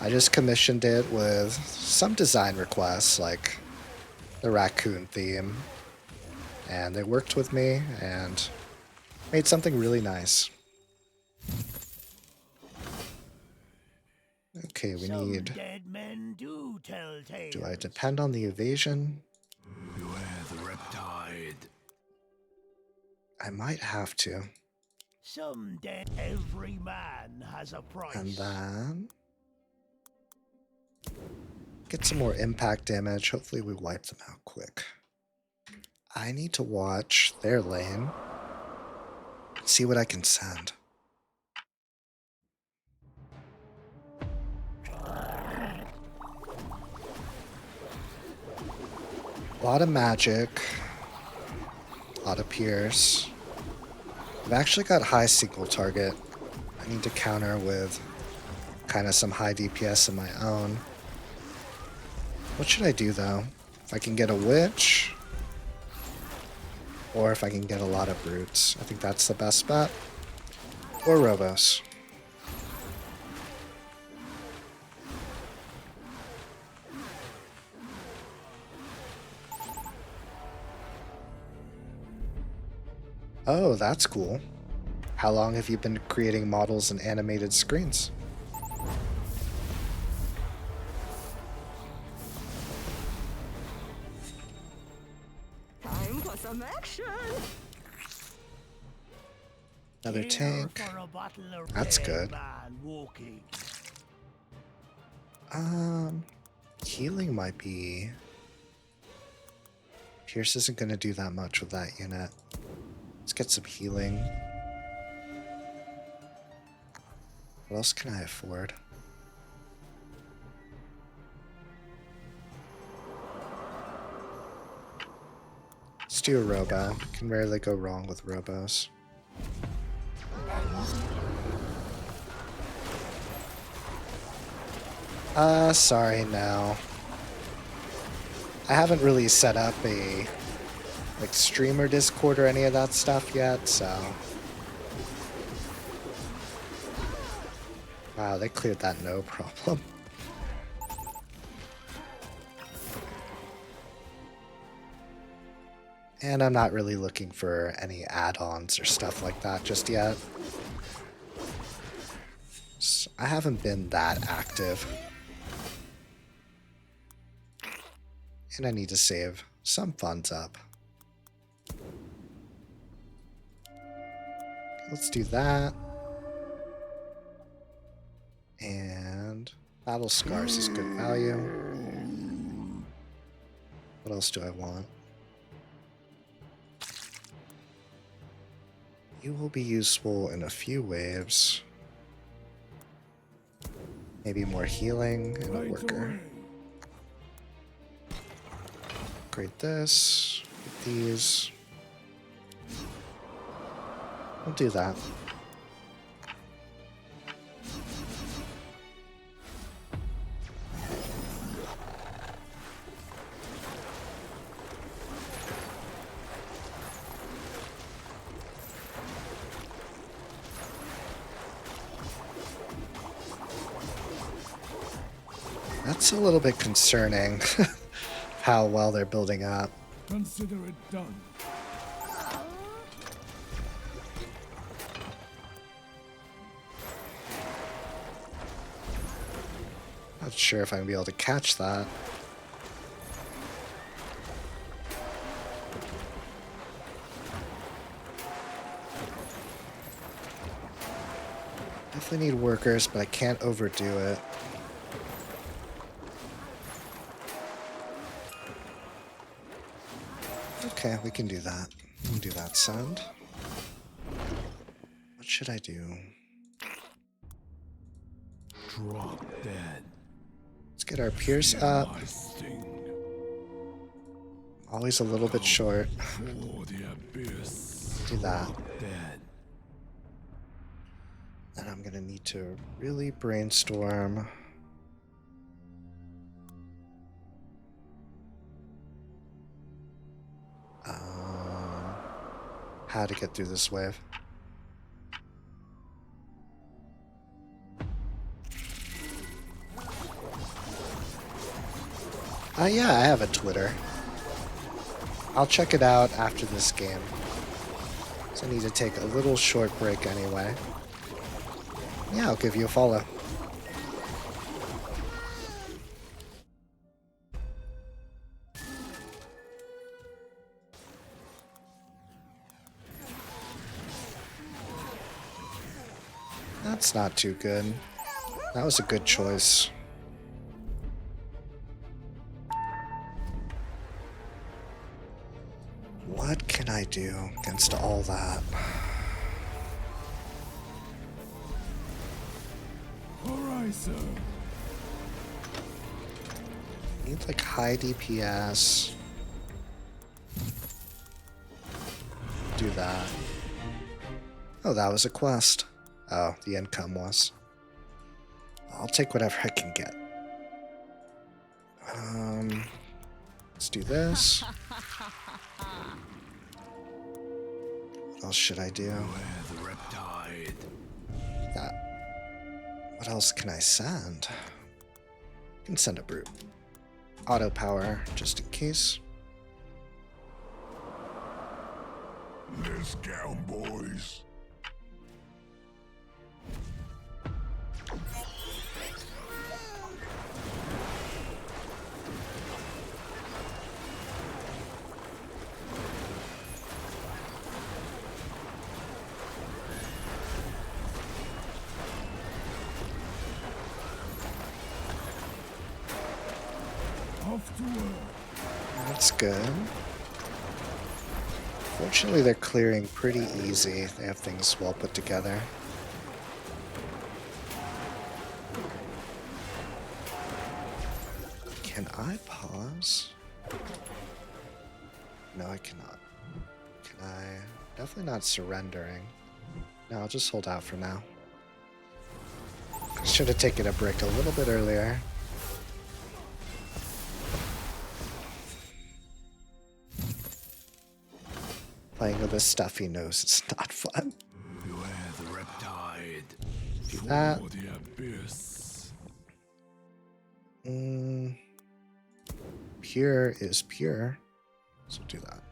I just commissioned it with some design requests, like the raccoon theme, and they worked with me and made something really nice. Okay, we need... Dead men do tell tales. Do I depend on the evasion? Beware the riptide. I might have to. Someday every man has a price. And then... get some more impact damage. Hopefully we wipe them out quick. I need to watch their lane. See what I can send. A lot of magic. A lot of pierce. I've actually got high single target. I need to counter with kind of some high DPS of my own. What should I do though? If I can get a witch, or if I can get a lot of brutes. I think that's the best bet. Or Robos. Oh, that's cool. How long have you been creating models and animated screens? Time for some action. Another tank. That's good. Healing might be... Pierce isn't going to do that much with that unit. Let's get some healing. What else can I afford? Let's do a robo. Can rarely go wrong with robos. Sorry, no. I haven't really set up a like streamer Discord or any of that stuff yet, so. Wow, they cleared that no problem. And I'm not really looking for any add-ons or stuff like that just yet. So I haven't been that active. And I need to save some funds up. Let's do that. And Battle Scars is good value. What else do I want? You will be useful in a few waves. Maybe more healing and a Right worker. away. Upgrade this. Get these. We'll do that. That's a little bit concerning, how well they're building up. Consider it done. Not sure if I'm gonna be able to catch that. Definitely need workers, but I can't overdo it. Okay, we can do that. We can do that sound. What should I do? Drop dead. Let's get our Pierce up. My sting. Always a little bit short. For the abyss. Do that. Dead. And I'm gonna need to really brainstorm. How to get through this wave. Yeah, I have a Twitter. I'll check it out after this game. So I need to take a little short break anyway. Yeah, I'll give you a follow. That's not too good. That was a good choice. What can I do against all that? Alright, sir. Need like high DPS. Do that. Oh, that was a quest. Oh, the income was. I'll take whatever I can get. Let's do this. What else should I do? The riptide. That. What else can I send? I can send a brute. Auto power, just in case. Let's get 'em, boys. Off to work. That's good. Fortunately, they're clearing pretty easy. They have things well put together. Can I pause? No, I cannot. Can I? Definitely not surrendering. No, I'll just hold out for now. Should have taken a break a little bit earlier. Playing with this stuff he knows it's not fun. Beware the riptide. Do that. For the abyss. Pure is pure. So do that.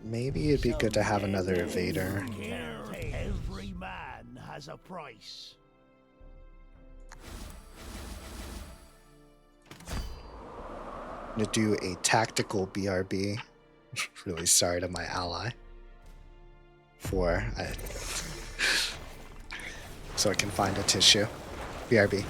Maybe it'd be good to have another evader. Here, every man has a price. I'm gonna do a tactical BRB. Really sorry to my ally. So I can find a tissue. BRB.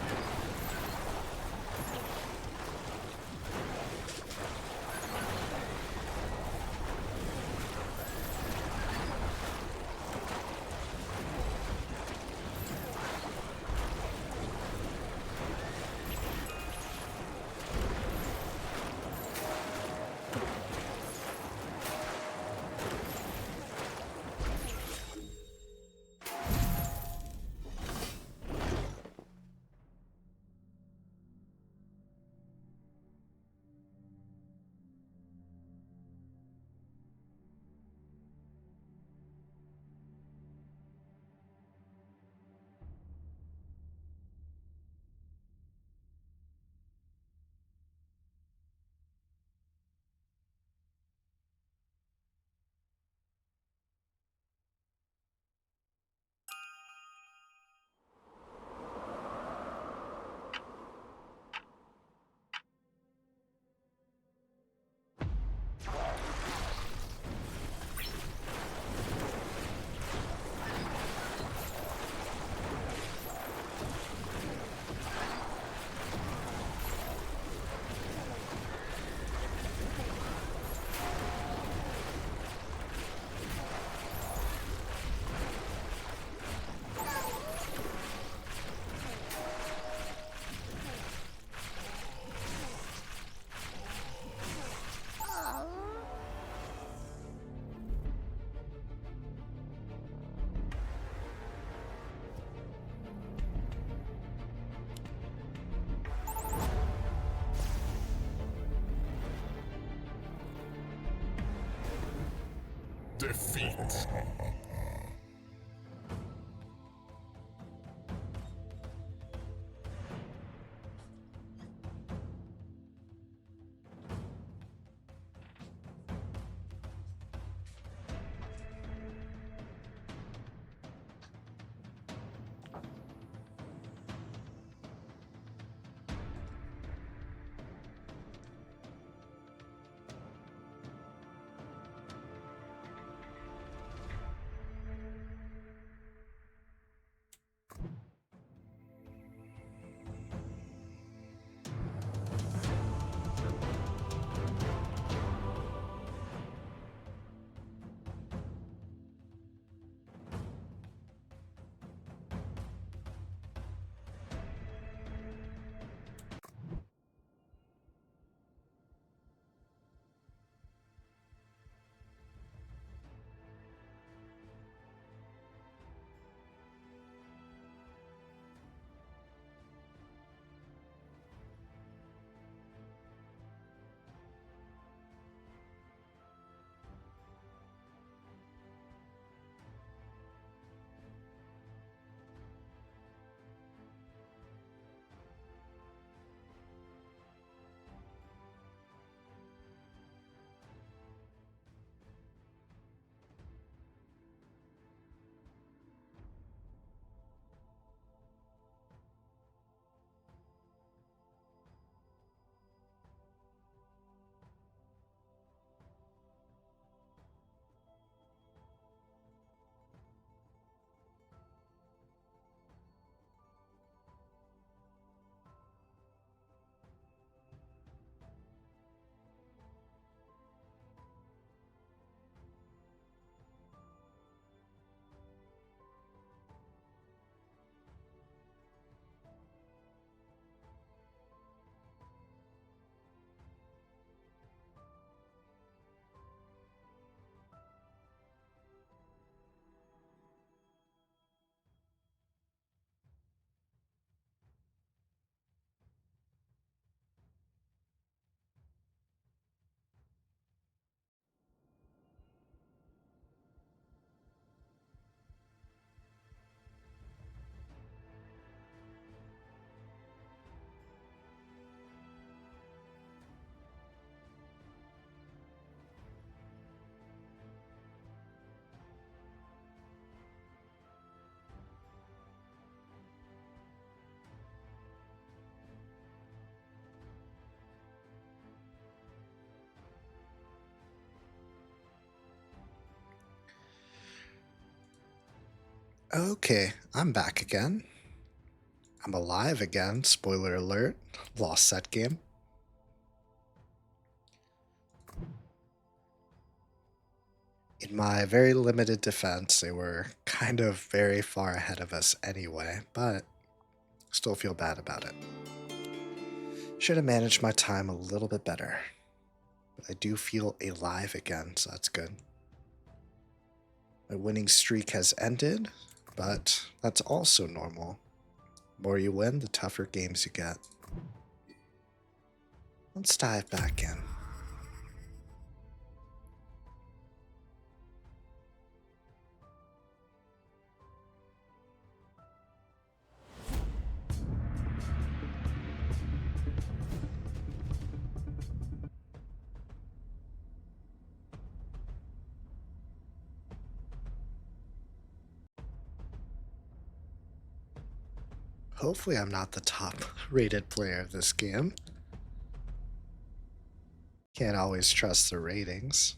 defeat. Okay, I'm back again. I'm alive again. Spoiler alert. Lost that game. In my very limited defense, they were kind of very far ahead of us anyway, but still feel bad about it. Should have managed my time a little bit better. But I do feel alive again, so that's good. My winning streak has ended, but that's also normal. The more you win, the tougher games you get. Let's dive back in. Hopefully I'm not the top rated player of this game. Can't always trust the ratings.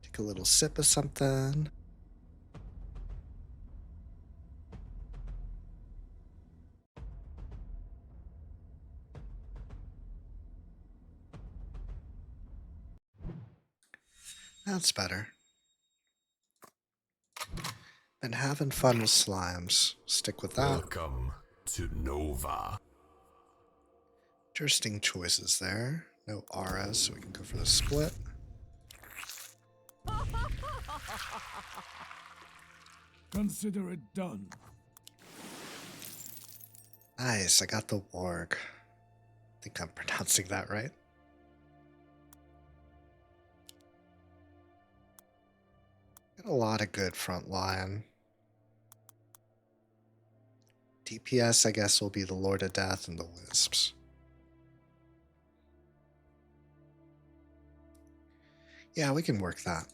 Take a little sip of something. That's better. Been having fun with slimes. Stick with that. Welcome to Nova. Interesting choices there. No auras, so we can go for the split. Consider it done. Nice, I got the warg. I think I'm pronouncing that right. Got a lot of good front line. DPS, I guess, will be the Lord of Death and the Wisps. Yeah, we can work that.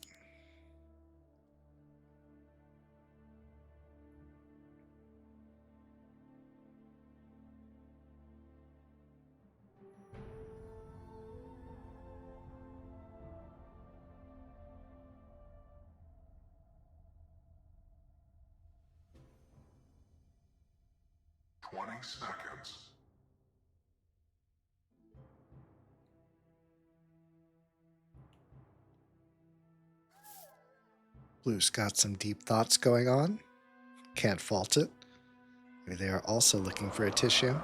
Seconds. Blue's got some deep thoughts going on. Can't fault it. Maybe they are also looking for a tissue.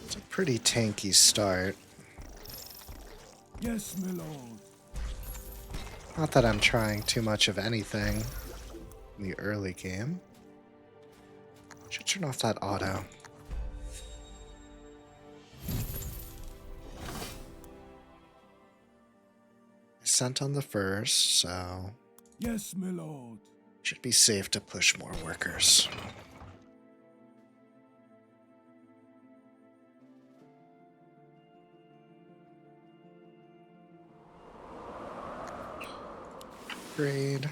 It's a pretty tanky start. Yes, my lord. Not that I'm trying too much of anything in the early game. Should turn off that auto. Sent on the first, so Yes, my lord. should be safe to push more workers. Grade.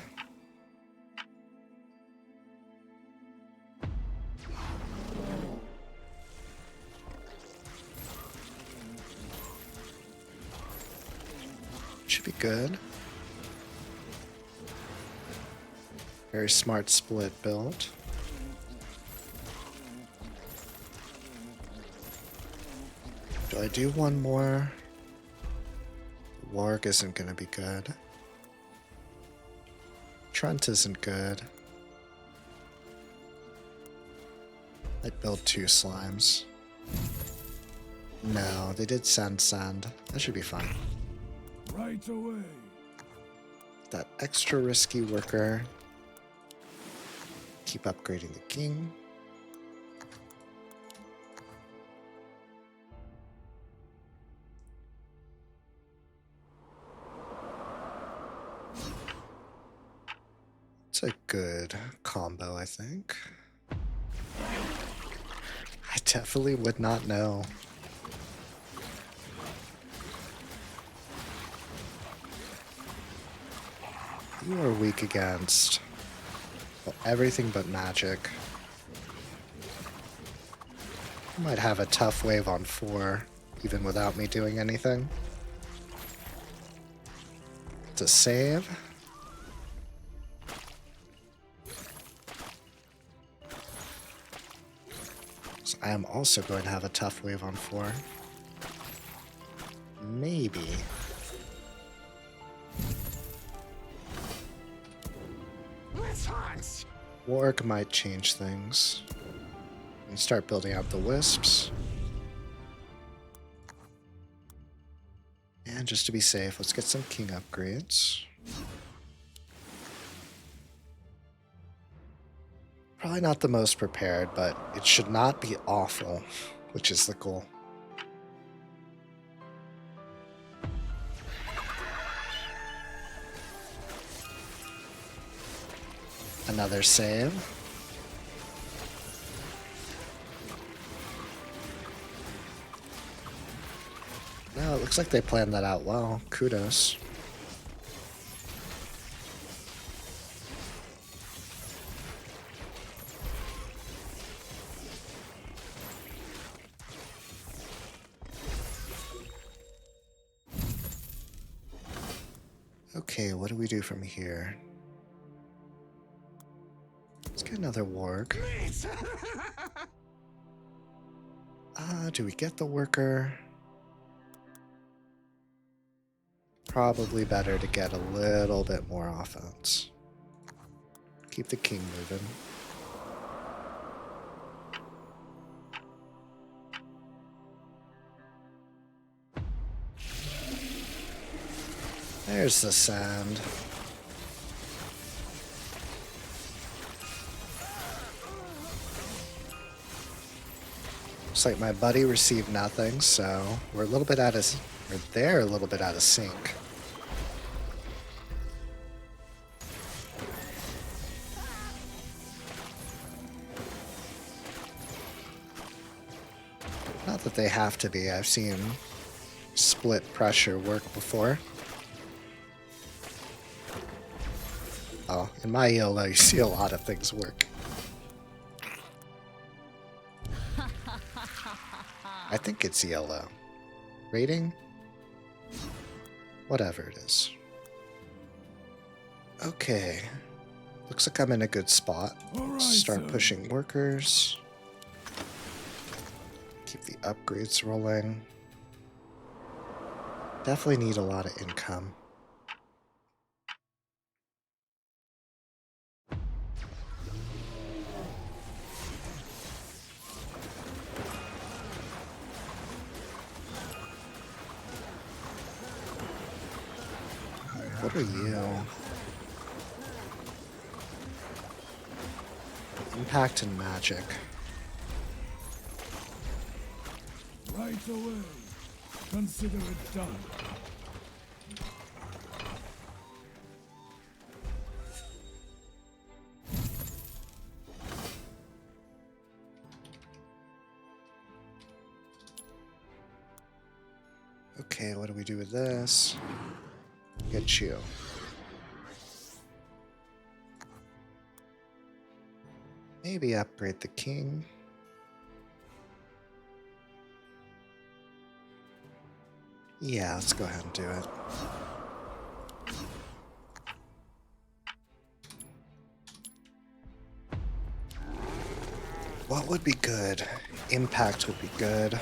Should be good. Very smart split build. Do I do one more? Warg isn't gonna be good. Trent isn't good. I'd build 2 slimes. No, they did send. That should be fine. Right away. That extra risky worker. Keep upgrading the king. It's a good combo, I think. I definitely would not know. You are weak against everything but magic. You might have a tough wave on 4, even without me doing anything. To save. So I am also going to have a tough wave on 4. Maybe. Warg might change things. And start building out the wisps. And just to be safe, let's get some king upgrades. Probably not the most prepared, but it should not be awful, which is the goal. Another save. No, it looks like they planned that out well. Kudos. Okay, what do we do from here? Let's get another warg. Do we get the worker? Probably better to get a little bit more offense. Keep the king moving. There's the sand. Looks like my buddy received nothing, so we're a little bit out of... Or they're a little bit out of sync. Not that they have to be. I've seen split pressure work before. Oh, in my ELO, you see a lot of things work. I think it's ELO. Rating? Whatever it is. Okay. Looks like I'm in a good spot. Alright, Start sir. pushing workers. Keep the upgrades rolling. Definitely need a lot of income. What are you? Impact and magic. Right away. Consider it done. Okay, what do we do with this? Get you. Maybe upgrade the king. Yeah, let's go ahead and do it. What would be good? Impact would be good.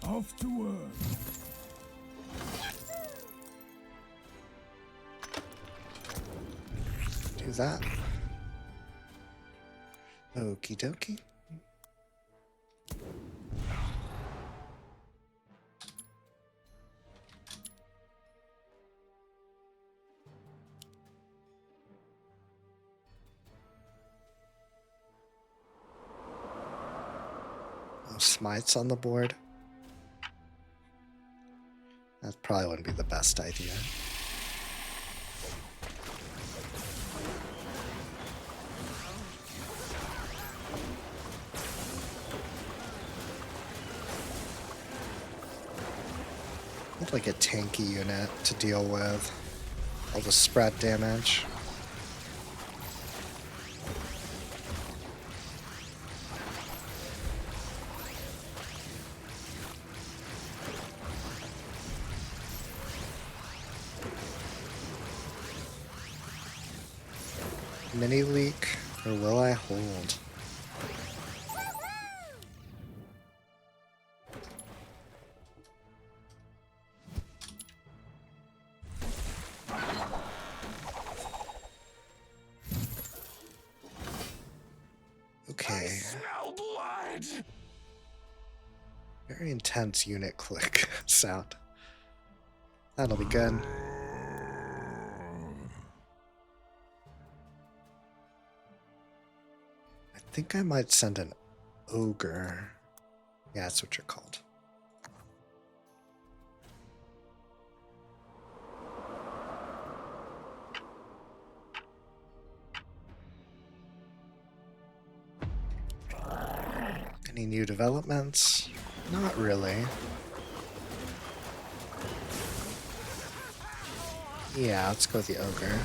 Off to work. Do that. Okie dokie. No smites on the board. That probably wouldn't be the best idea. Need like a tanky unit to deal with all the spread damage. Mini leak, or will I hold? Okay. Smell blood. Very intense unit click sound. That'll be good. I think I might send an ogre. Yeah, that's what you're called. Any new developments? Not really. Yeah, let's go with the ogre.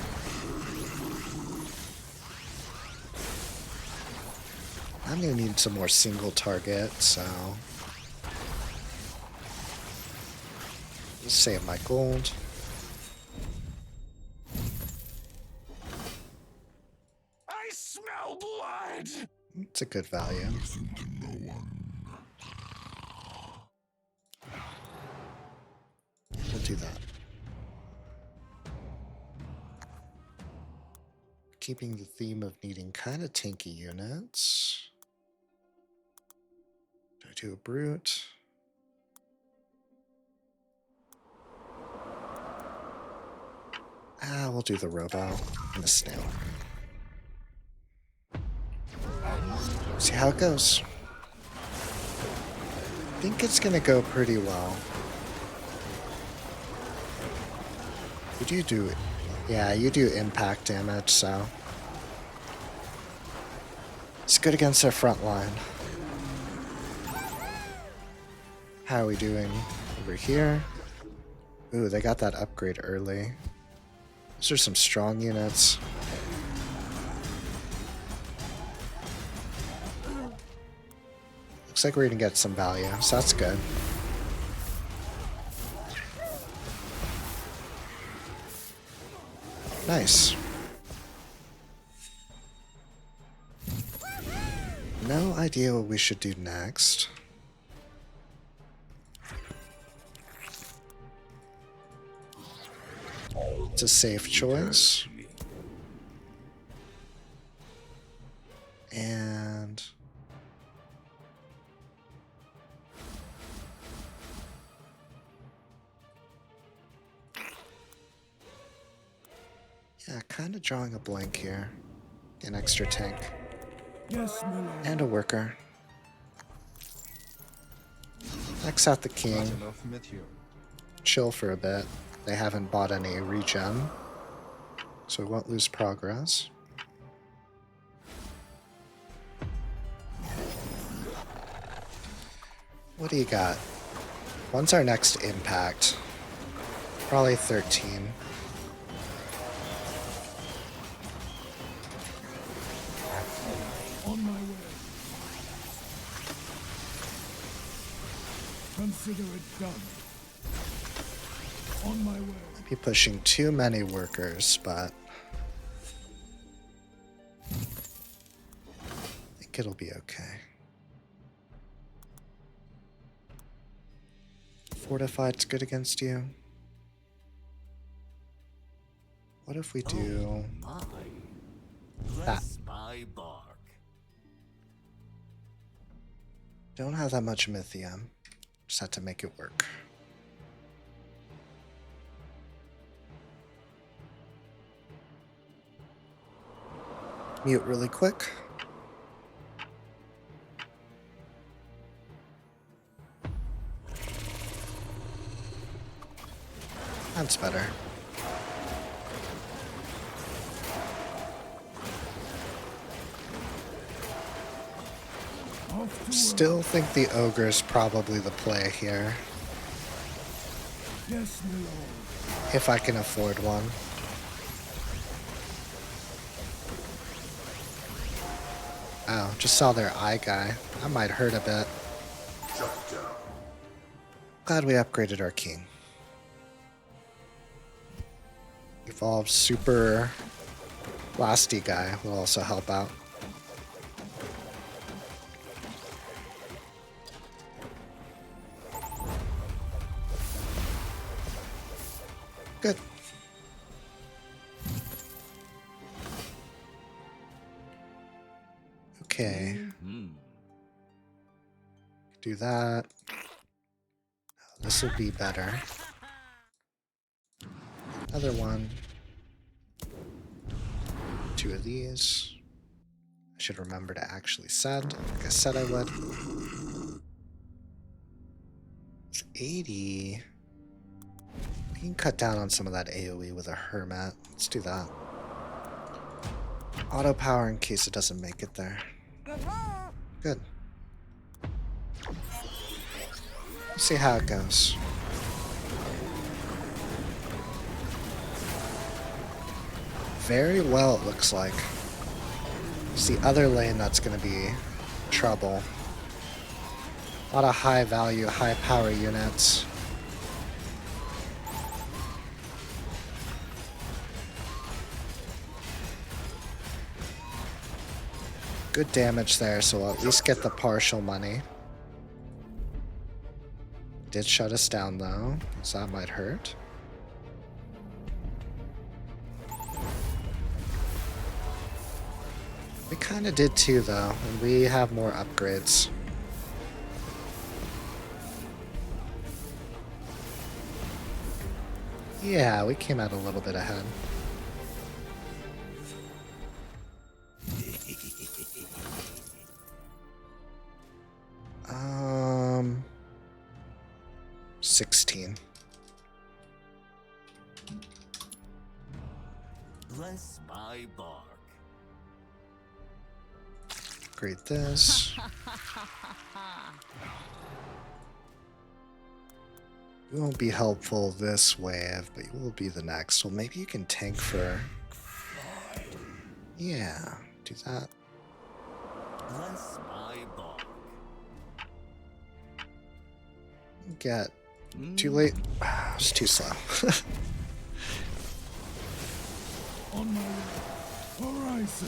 I'm gonna need some more single target, so let's save my gold. It's a good value. Listen to no one. We'll do that. Keeping the theme of needing kind of tanky units. Do I do a brute? We'll do the robo and the snail. See how it goes. I think it's gonna go pretty well. You do, yeah, you do impact damage, so it's good against their front line. How are we doing over here? Ooh, they got that upgrade early. Those are some strong units. Looks like we're gonna get some value, so that's good. Nice. No idea what we should do next. It's a safe choice. And yeah, kind of drawing a blank here. An extra tank. Yes, my lord. And a worker. X out the king. Chill for a bit. They haven't bought any regen, so we won't lose progress. What do you got? When's our next impact? Probably 13. On my way. Consider it done. On my way. Be pushing too many workers, but I think it'll be okay. Fortified's good against you. What if we do that? My bark. Don't have that much Mythium. Just have to make it work. Mute really quick. That's better. Off to Still think the ogre's probably the play here, Yes, my lord. if I can afford one. Oh, just saw their eye guy. That might hurt a bit. Glad we upgraded our king. Evolved super lasty guy will also help out. Good. Okay. Do that. This will be better. Another one. 2 of these. I should remember to actually send, like I said I would. It's 80. We can cut down on some of that AoE with a Hermit. Let's do that. Auto power in case it doesn't make it there. Good. Let's see how it goes. Very well, it looks like. It's the other lane that's going to be trouble. A lot of high value, high power units. Good damage there, so we'll at least get the partial money. Did shut us down though, so that might hurt. We kind of did too though, and we have more upgrades. Yeah, we came out a little bit ahead. 16. Bless my bark. Upgrade this. You won't be helpful this wave, but you will be the next. Well, maybe you can tank for... Yeah, do that. Bless my bark. Get... Too late. It's too slow. On my way. Horizon.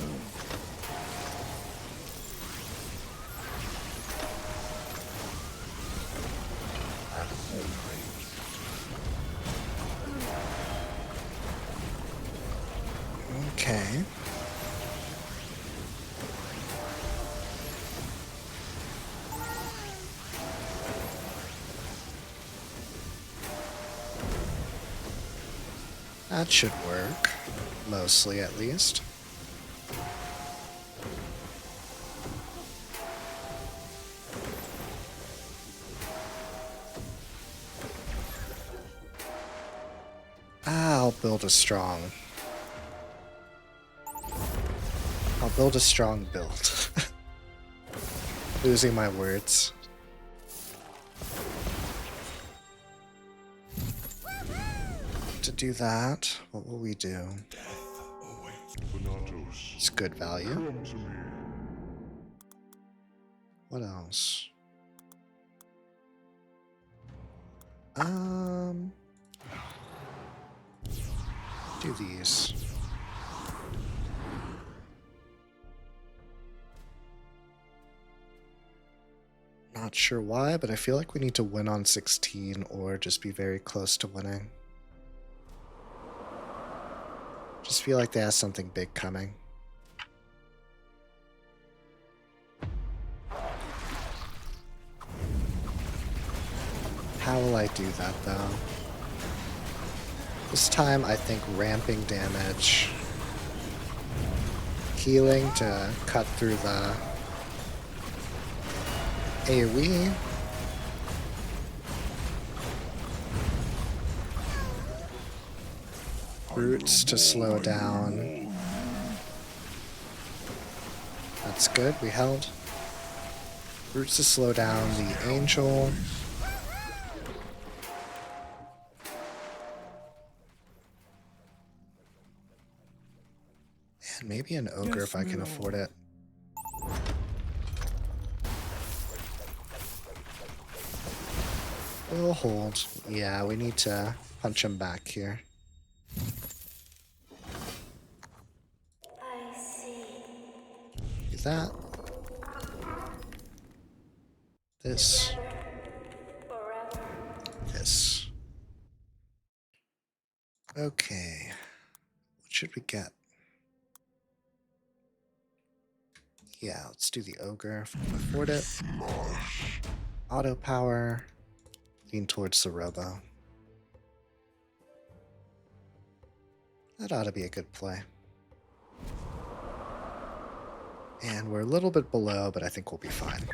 Okay. That should work. Mostly, at least. I'll build a strong... I'll build a strong build. Losing my words. To do that, what will we do? It's good value. What else? Do these. Not sure why, but I feel like we need to win on 16 or just be very close to winning. Just feel like they have something big coming. How will I do that though? This time I think ramping damage. Healing to cut through the AoE. Roots to slow down. That's good, we held. Roots to slow down the angel. And maybe an ogre if I can afford it. We'll hold. Yeah, we need to punch him back here. I see. Do that. This. Forever. This. Okay. What should we get? Yeah, let's do the ogre if we can afford it. Auto power. Lean towards the robo. That ought to be a good play. And we're a little bit below, but I think we'll be fine.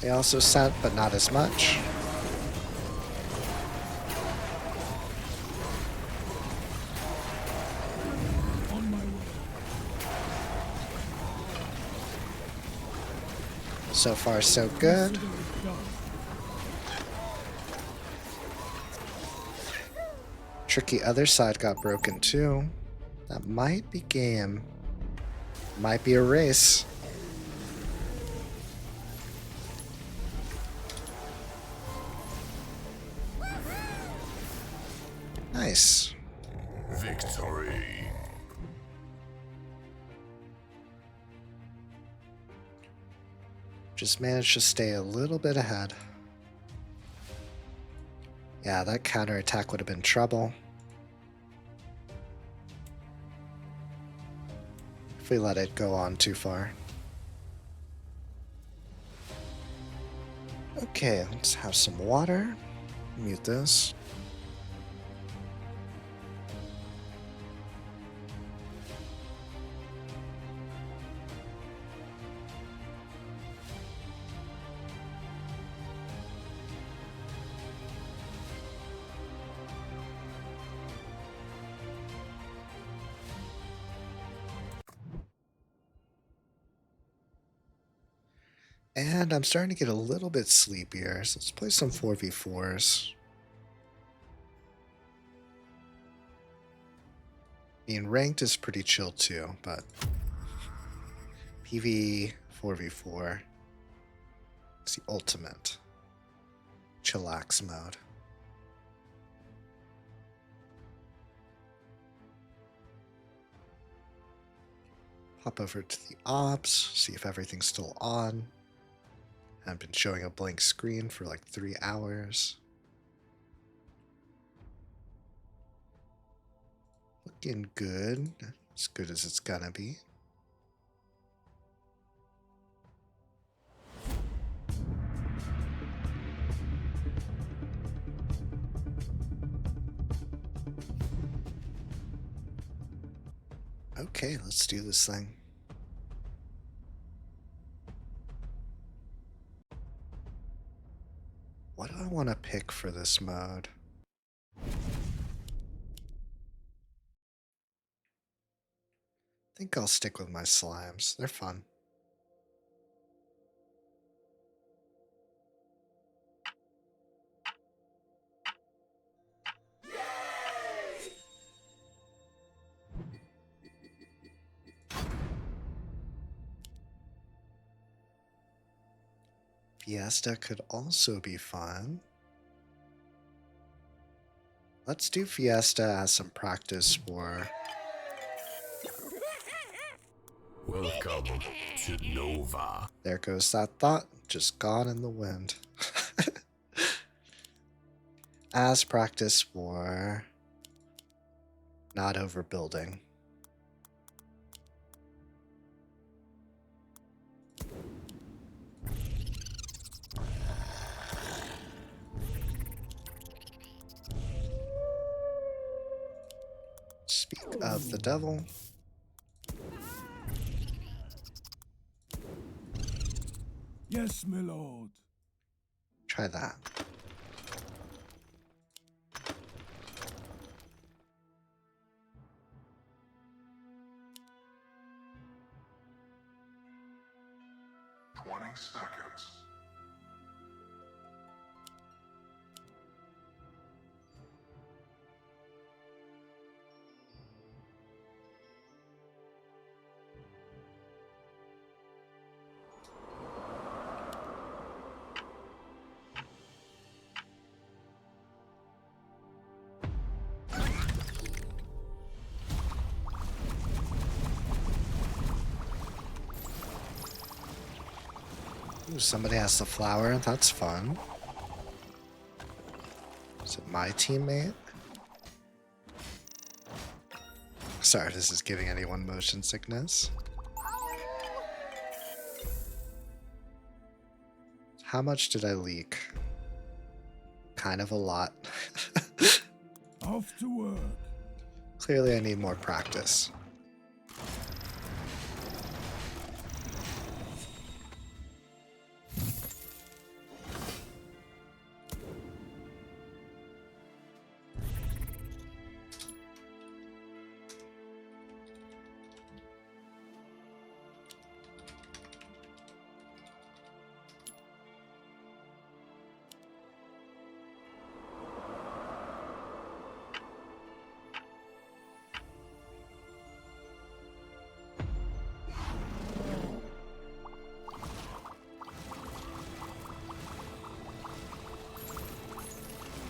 They also sent, but not as much. On my way. So far, so good. Consider it done. Tricky other side got broken too. That might be game. Might be a race. Nice. Victory. Victory. Just managed to stay a little bit ahead. Yeah, that counterattack would have been trouble if we let it go on too far. Okay, let's have some water. Mute this. And I'm starting to get a little bit sleepier, so let's play some 4v4s. I mean, ranked is pretty chill too, but PV 4v4 is the ultimate chillax mode. Hop over to the ops, see if everything's still on. I've been showing a blank screen for like 3 hours. Looking good. As good as it's gonna be. Okay, let's do this thing. What do I want to pick for this mode? I think I'll stick with my slimes. They're fun. Fiesta could also be fun. Let's do Fiesta as some practice for... Welcome to Nova. There goes that thought, just gone in the wind. As practice for not overbuilding. Speak of the devil. Yes, my lord. Try that. Seconds. Ooh, somebody has the flower. That's fun. Is it my teammate? Sorry, this is giving anyone motion sickness. How much did I leak? Kind of a lot. Off to work. Clearly I need more practice.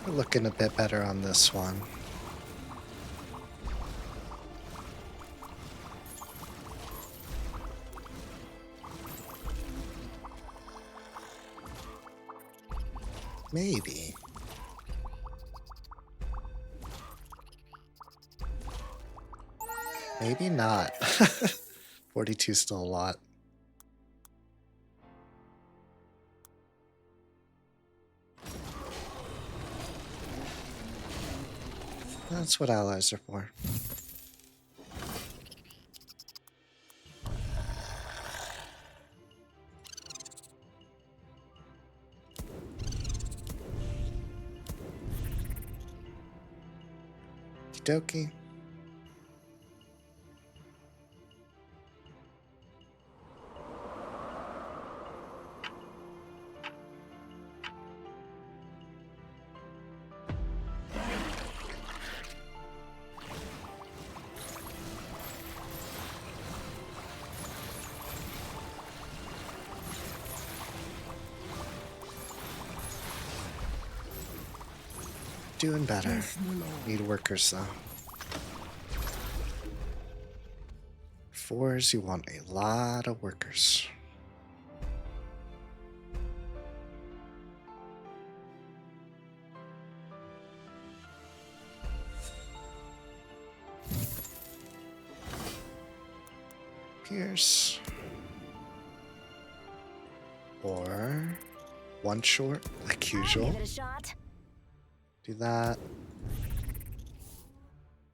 We're looking a bit better on this one. Maybe. Maybe not. 42 is still a lot. That's what allies are for. Okie dokie. Doing better. Yes, my lord. Need workers though. Fours, you want a lot of workers. Pierce. Or one short, like usual. Give it a shot. Do that.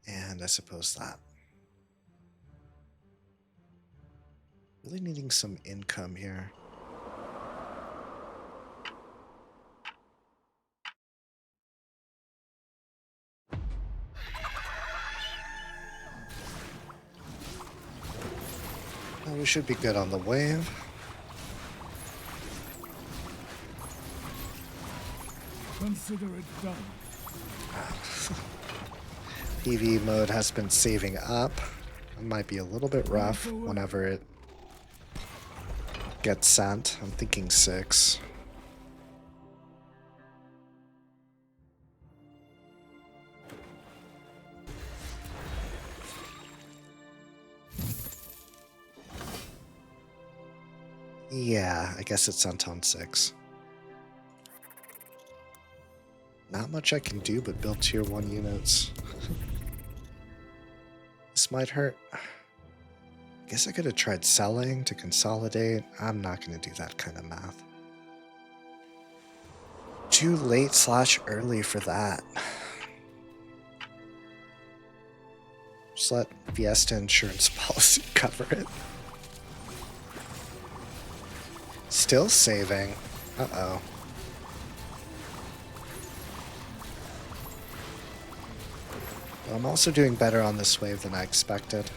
And I suppose that. Really needing some income here. Well, we should be good on the wave. Consider it done. PV mode has been saving up. It might be a little bit rough whenever it gets sent. I'm thinking 6. Yeah, I guess it's sent on 6. Not much I can do but build tier 1 units. This might hurt. I guess I could have tried selling to consolidate. I'm not going to do that kind of math. Too late / early for that. Just let Fiesta insurance policy cover it. Still saving. Uh-oh. I'm also doing better on this wave than I expected.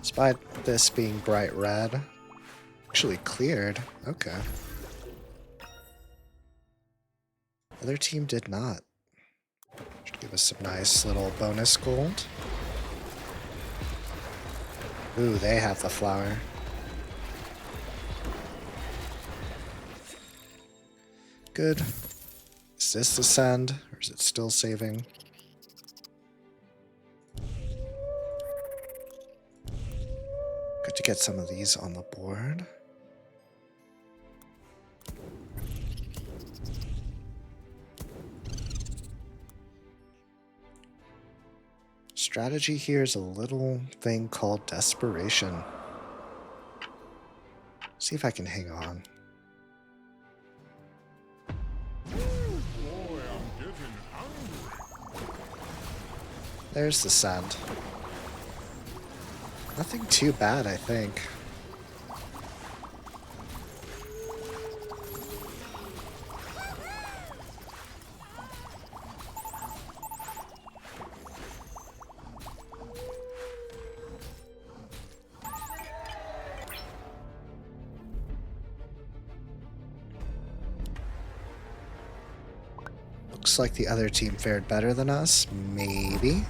Despite this being bright red. Actually cleared. Okay. Other team did not. Should give us some nice little bonus gold. Ooh, they have the flower. Good. Is this the send, or is it still saving? Good to get some of these on the board. Strategy here is a little thing called desperation. See if I can hang on. There's the send. Nothing too bad, I think. Looks like the other team fared better than us, maybe.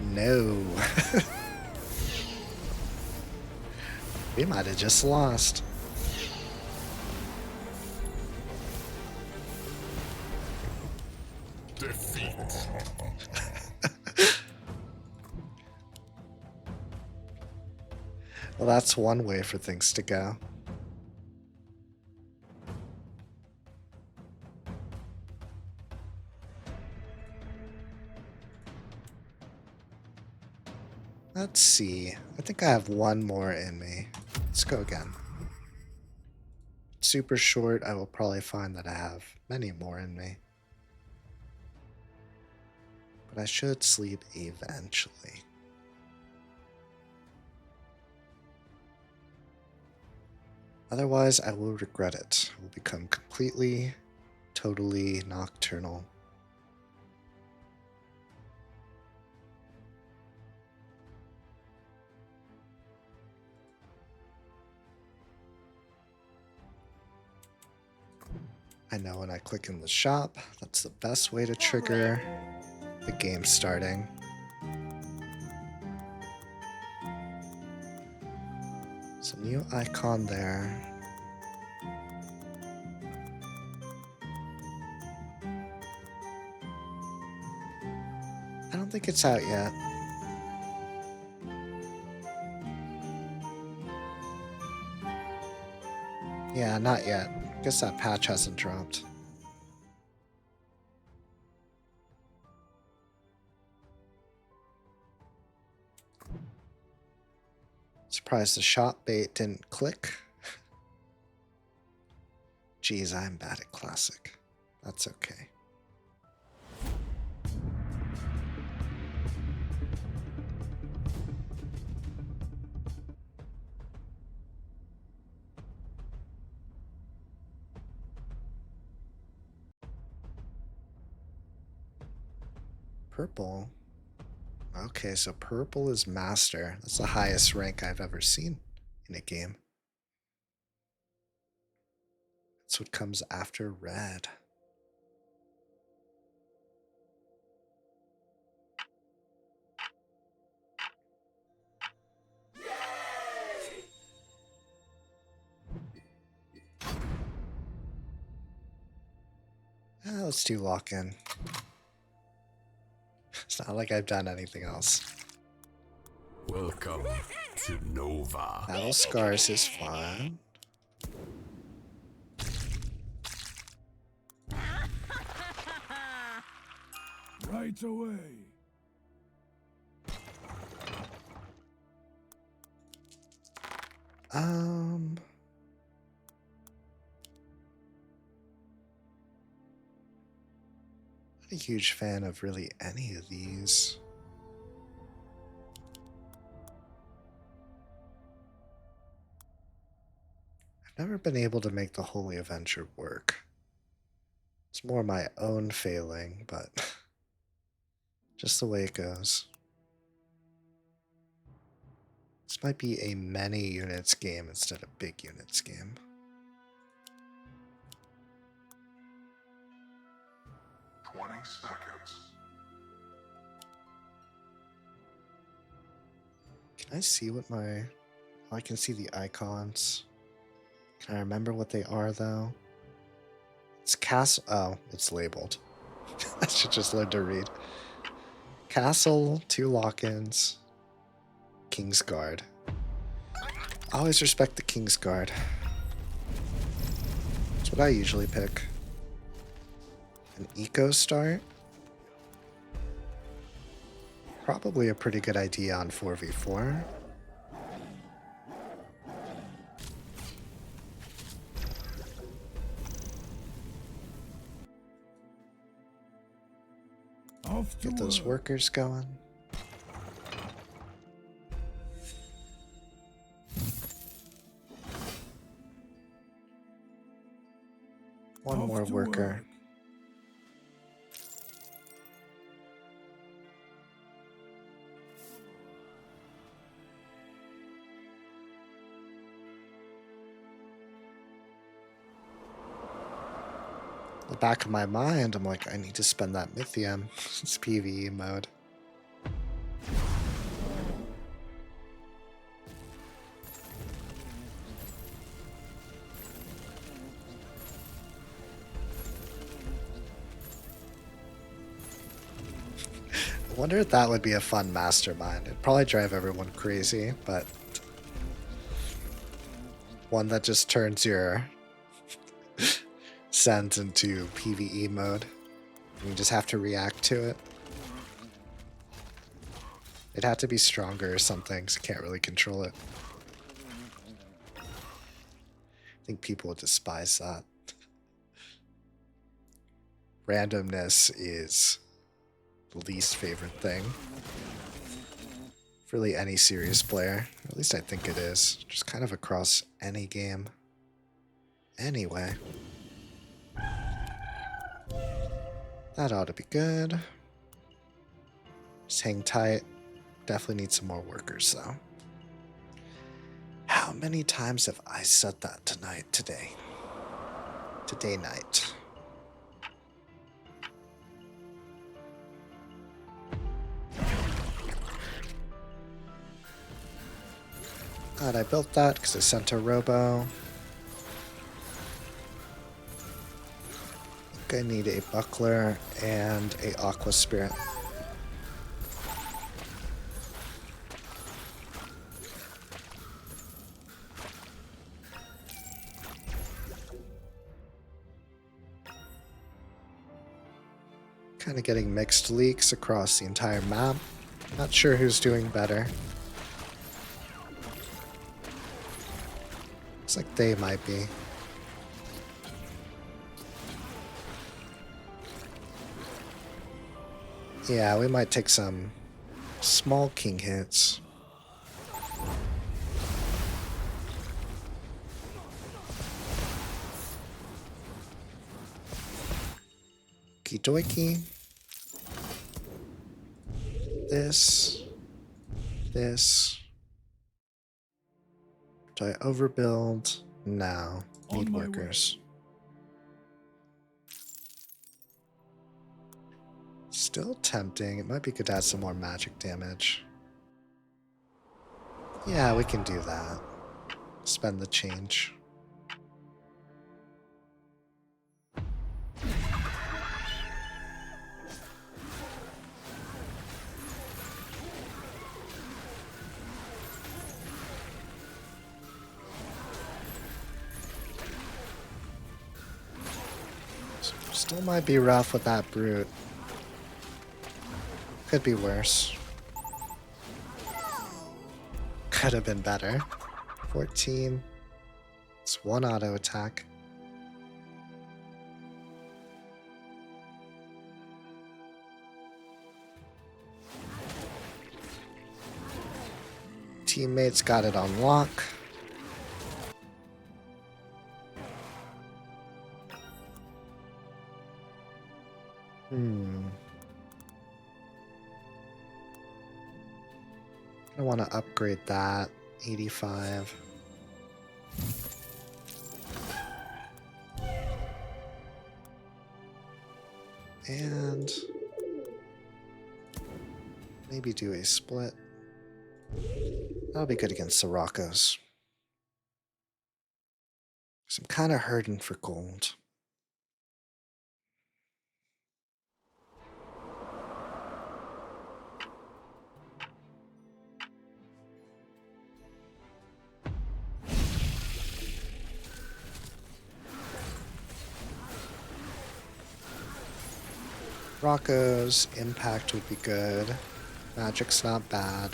No. We might have just lost. Defeat. Well, that's one way for things to go. Let's see. I think I have one more in me. Let's go again. Super short, I will probably find that I have many more in me. But I should sleep eventually. Otherwise, I will regret it. I will become completely, totally nocturnal. I know when I click in the shop, that's the best way to trigger the game starting. So new icon there. I don't think it's out yet. Yeah, not yet. Guess that patch hasn't dropped. Surprised the shop bait didn't click. Geez, I'm bad at classic. That's okay. Purple. Okay, so purple is master. That's the highest rank I've ever seen in a game. That's what comes after red. Let's do lock-in. It's not like I've done anything else. Welcome to Nova. Battle Scars is fun. Right away. Not a huge fan of really any of these. I've never been able to make the Holy Avenger work. It's more my own failing, but just the way it goes. This might be a many units game instead of big units game. Can I see what my... Oh, I can see the icons. Can I remember what they are, though? It's castle... Oh, it's labeled. I should just learn to read. Castle, 2 lock-ins, King's Guard. I always respect the King's Guard. That's what I usually pick. An eco start? Probably a pretty good idea on 4v4. Off to Get those work. workers going. One Off more to worker. work. The back of my mind, I'm like, I need to spend that Mythium. It's PvE mode. I wonder if that would be a fun mastermind. It'd probably drive everyone crazy, but One that just turns your sends into PvE mode. And you just have to react to it. It'd have to be stronger or something, so you can't really control it. I think people would despise that. Randomness is the least favorite thing. For really any serious player. At least I think it is. Just kind of across any game. Anyway. That ought to be good. Just hang tight. Definitely need some more workers though. How many times have I said that today? Today night. Glad I built that because I sent a robo. I think I need a buckler and a aqua spirit. Kind of getting mixed leaks across the entire map. Not sure who's doing better. Looks like they might be. Yeah, we might take some small king hits. Okie dokie. This. Do I overbuild? No. Need workers. Still tempting. It might be good to add some more magic damage. Yeah, we can do that. Spend the change. Still might be rough with that brute. Could be worse. Could have been better. 14. It's one auto attack. Teammates got it on lock. I want to upgrade that. 85. And maybe do a split. That'll be good against the Roccos. So I'm kind of hurting for gold. Rocco's impact would be good. Magic's not bad.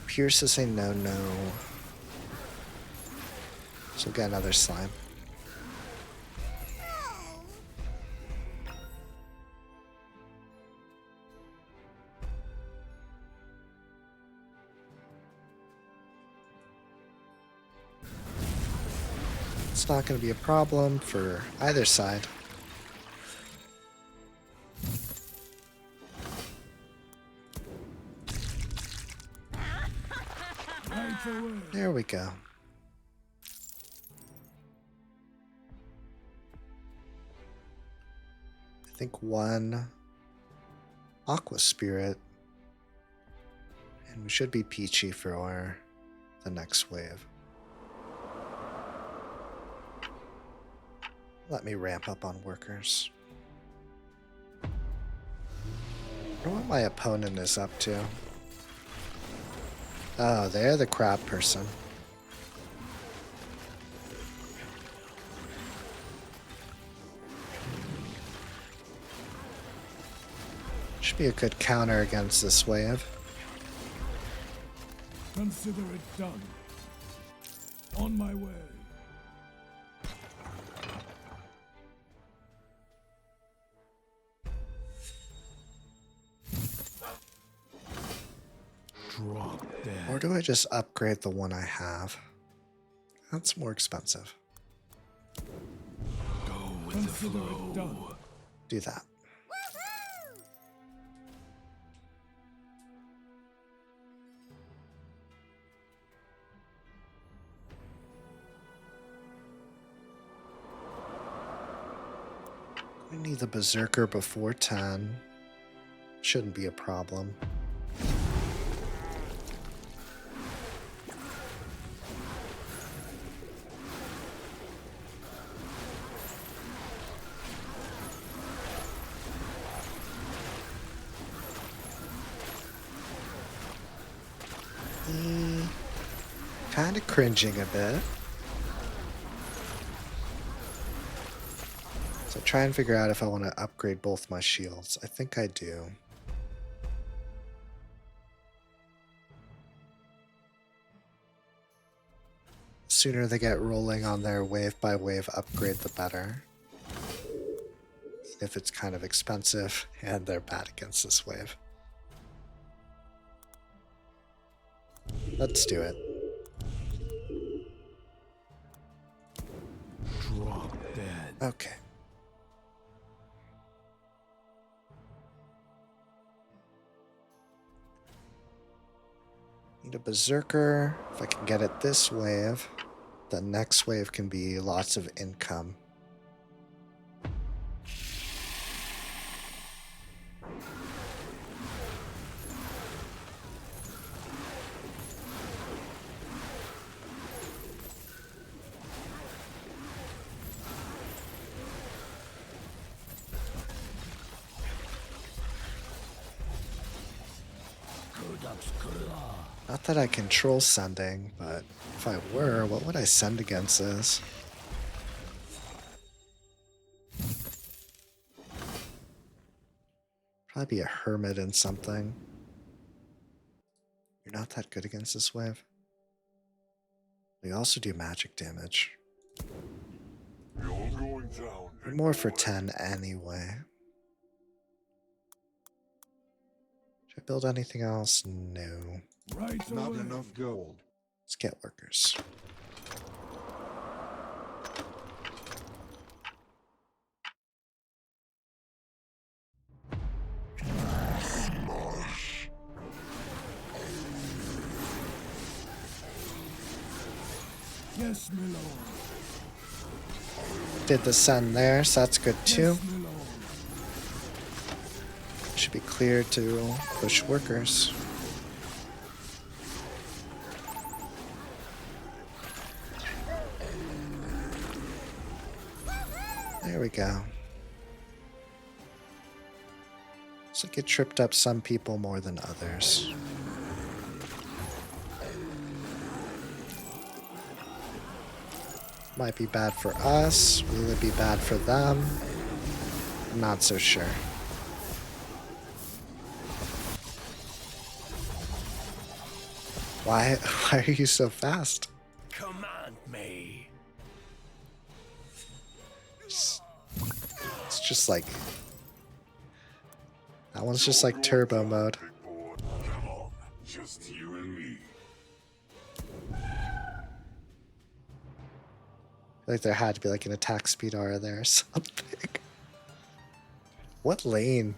Pierce is a no-no. So we'll get another slime. It's not going to be a problem for either side. There we go. I think one aqua spirit, and we should be peachy for the next wave. Let me ramp up on workers. I wonder what my opponent is up to. Oh, they're the crab person. Should be a good counter against this wave. Consider it done. On my way. Drop dead. Or do I just upgrade the one I have? That's more expensive. Go with the Consider flow. it done. Do that. We need the Berserker before 10. Shouldn't be a problem. Kind of cringing a bit. So try and figure out if I want to upgrade both my shields. I think I do. The sooner they get rolling on their wave by wave upgrade, the better. If it's kind of expensive and they're bad against this wave. Let's do it. Drop dead. Okay. Need a Berserker. If I can get it this wave, the next wave can be lots of income. Not that I control sending, but if I were, what would I send against this? Probably be a hermit and something. You're not that good against this wave. We also do magic damage. You're going down. We're more for 10 anyway. Should I build anything else? No. Right Not away. enough gold. Let's get workers. Yes, my lord. Did the send there, so that's good too. Yes, my lord. Should be clear to push workers. There we go. Looks like it tripped up some people more than others. Might be bad for us. Will it be bad for them? I'm not so sure. Why are you so fast? Command me. It's just like... That one's just like turbo mode. Big boy. Come on. Just you and me. Like there had to be like an attack speed aura there or something. What lane?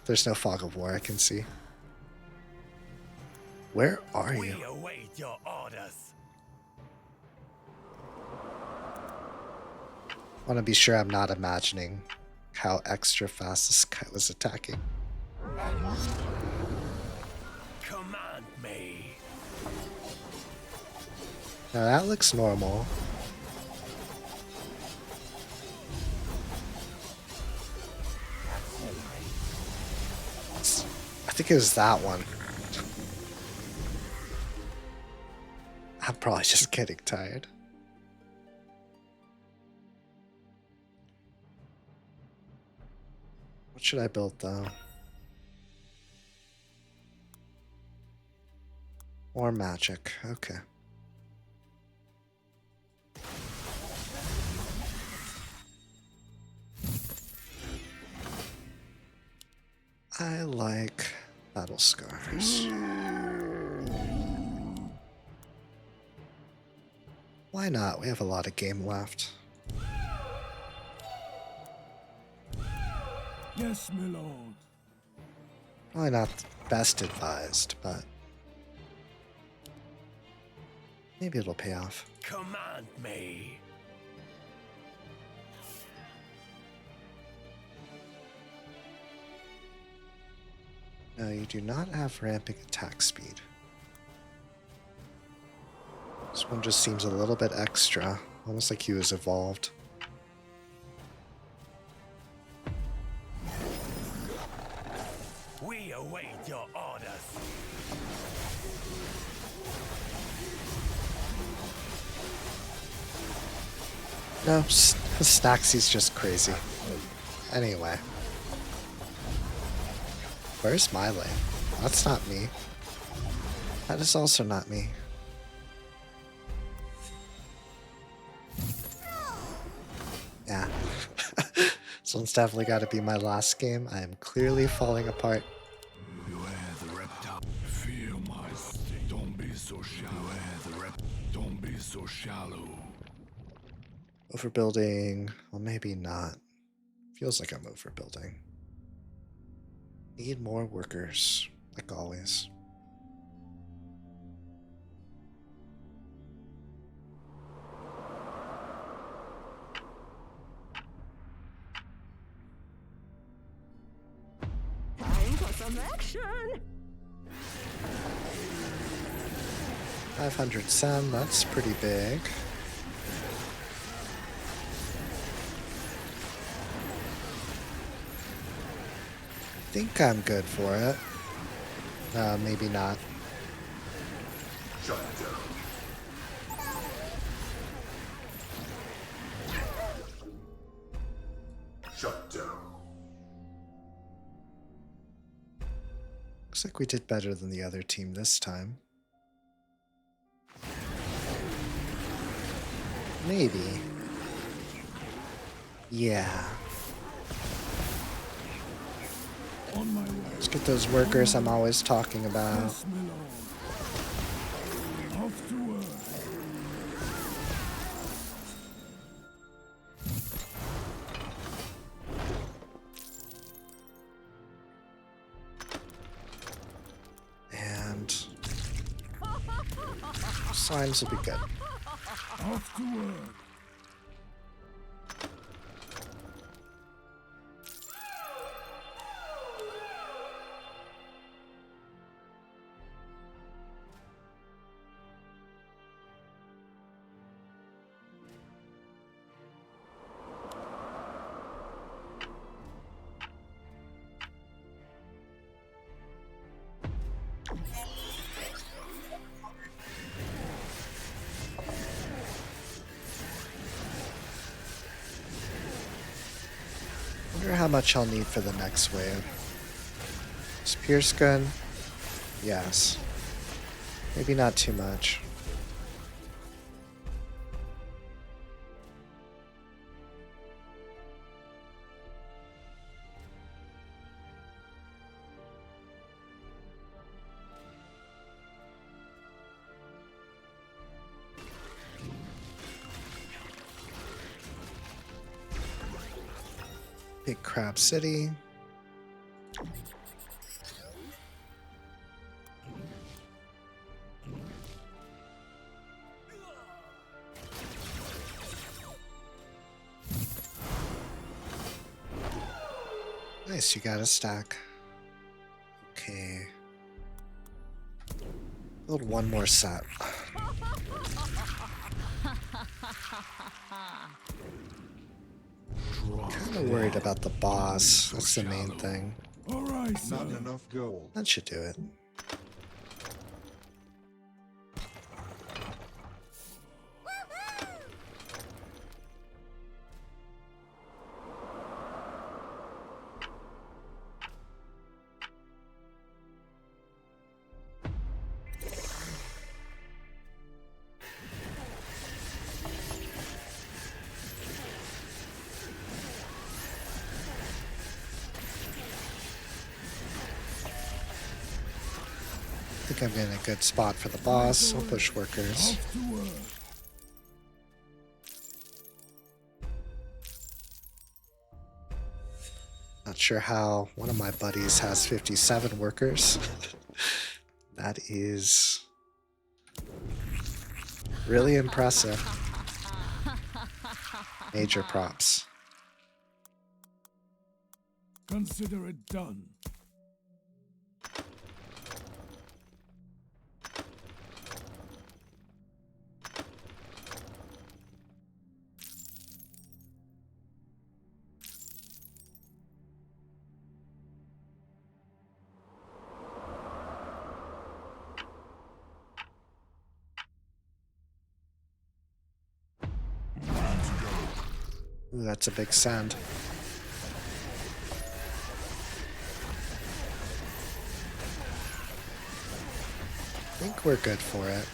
There's no fog of war I can see. Where are We you? await your orders. I want to be sure I'm not imagining how extra fast this guy was attacking. Command me. Now that looks normal. I think it was that one. I'm probably just getting tired. What should I build though? Or magic. Okay. I like battle scars. Why not? We have a lot of game left. Yes, my lord. Probably not best advised, but maybe it'll pay off. Command me. No, you do not have ramping attack speed. This one just seems a little bit extra, almost like he was evolved. We await your orders. No, Snaxy's just crazy. Anyway. Where's my lane? That's not me. That is also not me. Yeah. This one's definitely got to be my last game. I am clearly falling apart. Beware the reptile. Fear my sting. Don't be so shallow. Don't be so shallow. Overbuilding. Well, maybe not. Feels like I'm overbuilding. Need more workers, like always. Time for some action. 500 Sem, that's pretty big. I think I'm good for it. Maybe not. Shut down. Shut down. Looks like we did better than the other team this time. Maybe. Yeah. On my way. Let's get those workers I'm always talking about. Yes, my lord. Off to work. And slimes will be good. Off to work. Wonder how much I'll need for the next wave. Is Pierce gun? Yes. Maybe not too much. Big Crab City. Nice, you got a stack. Okay. Build one more set. Kinda worried about the boss. That's the main thing. All right, sir. Not enough gold. That should do it. think I'm in a good spot for the boss. I'll push workers. Off to work. Not sure how one of my buddies has 57 workers. That is really impressive. Major props. Consider it done. Ooh, that's a big send. I think we're good for it.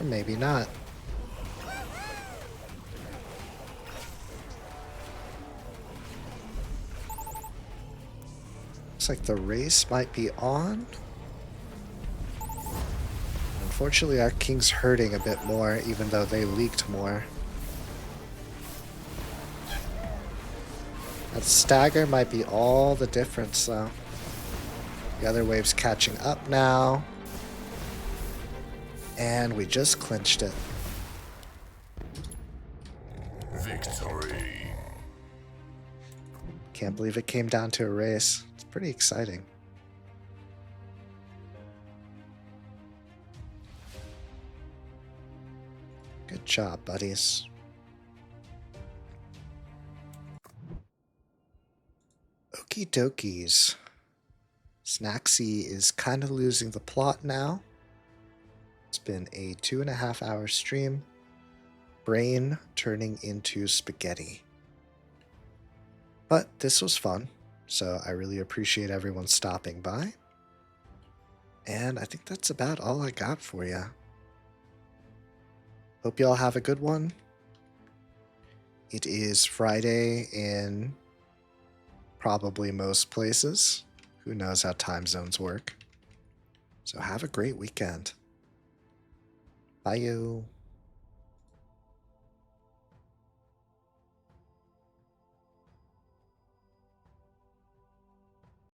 Or maybe not. Looks like the race might be on. Unfortunately, our king's hurting a bit more, even though they leaked more. That stagger might be all the difference, though. The other wave's catching up now. And we just clinched it. Victory. Can't believe it came down to a race. It's pretty exciting. Good job, buddies. Okie dokies. Snacksy is kind of losing the plot now. It's been a 2.5-hour stream. Brain turning into spaghetti. But this was fun, so I really appreciate everyone stopping by. And I think that's about all I got for you. Hope y'all have a good one. It is Friday in probably most places. Who knows how time zones work. So have a great weekend. Bye, you.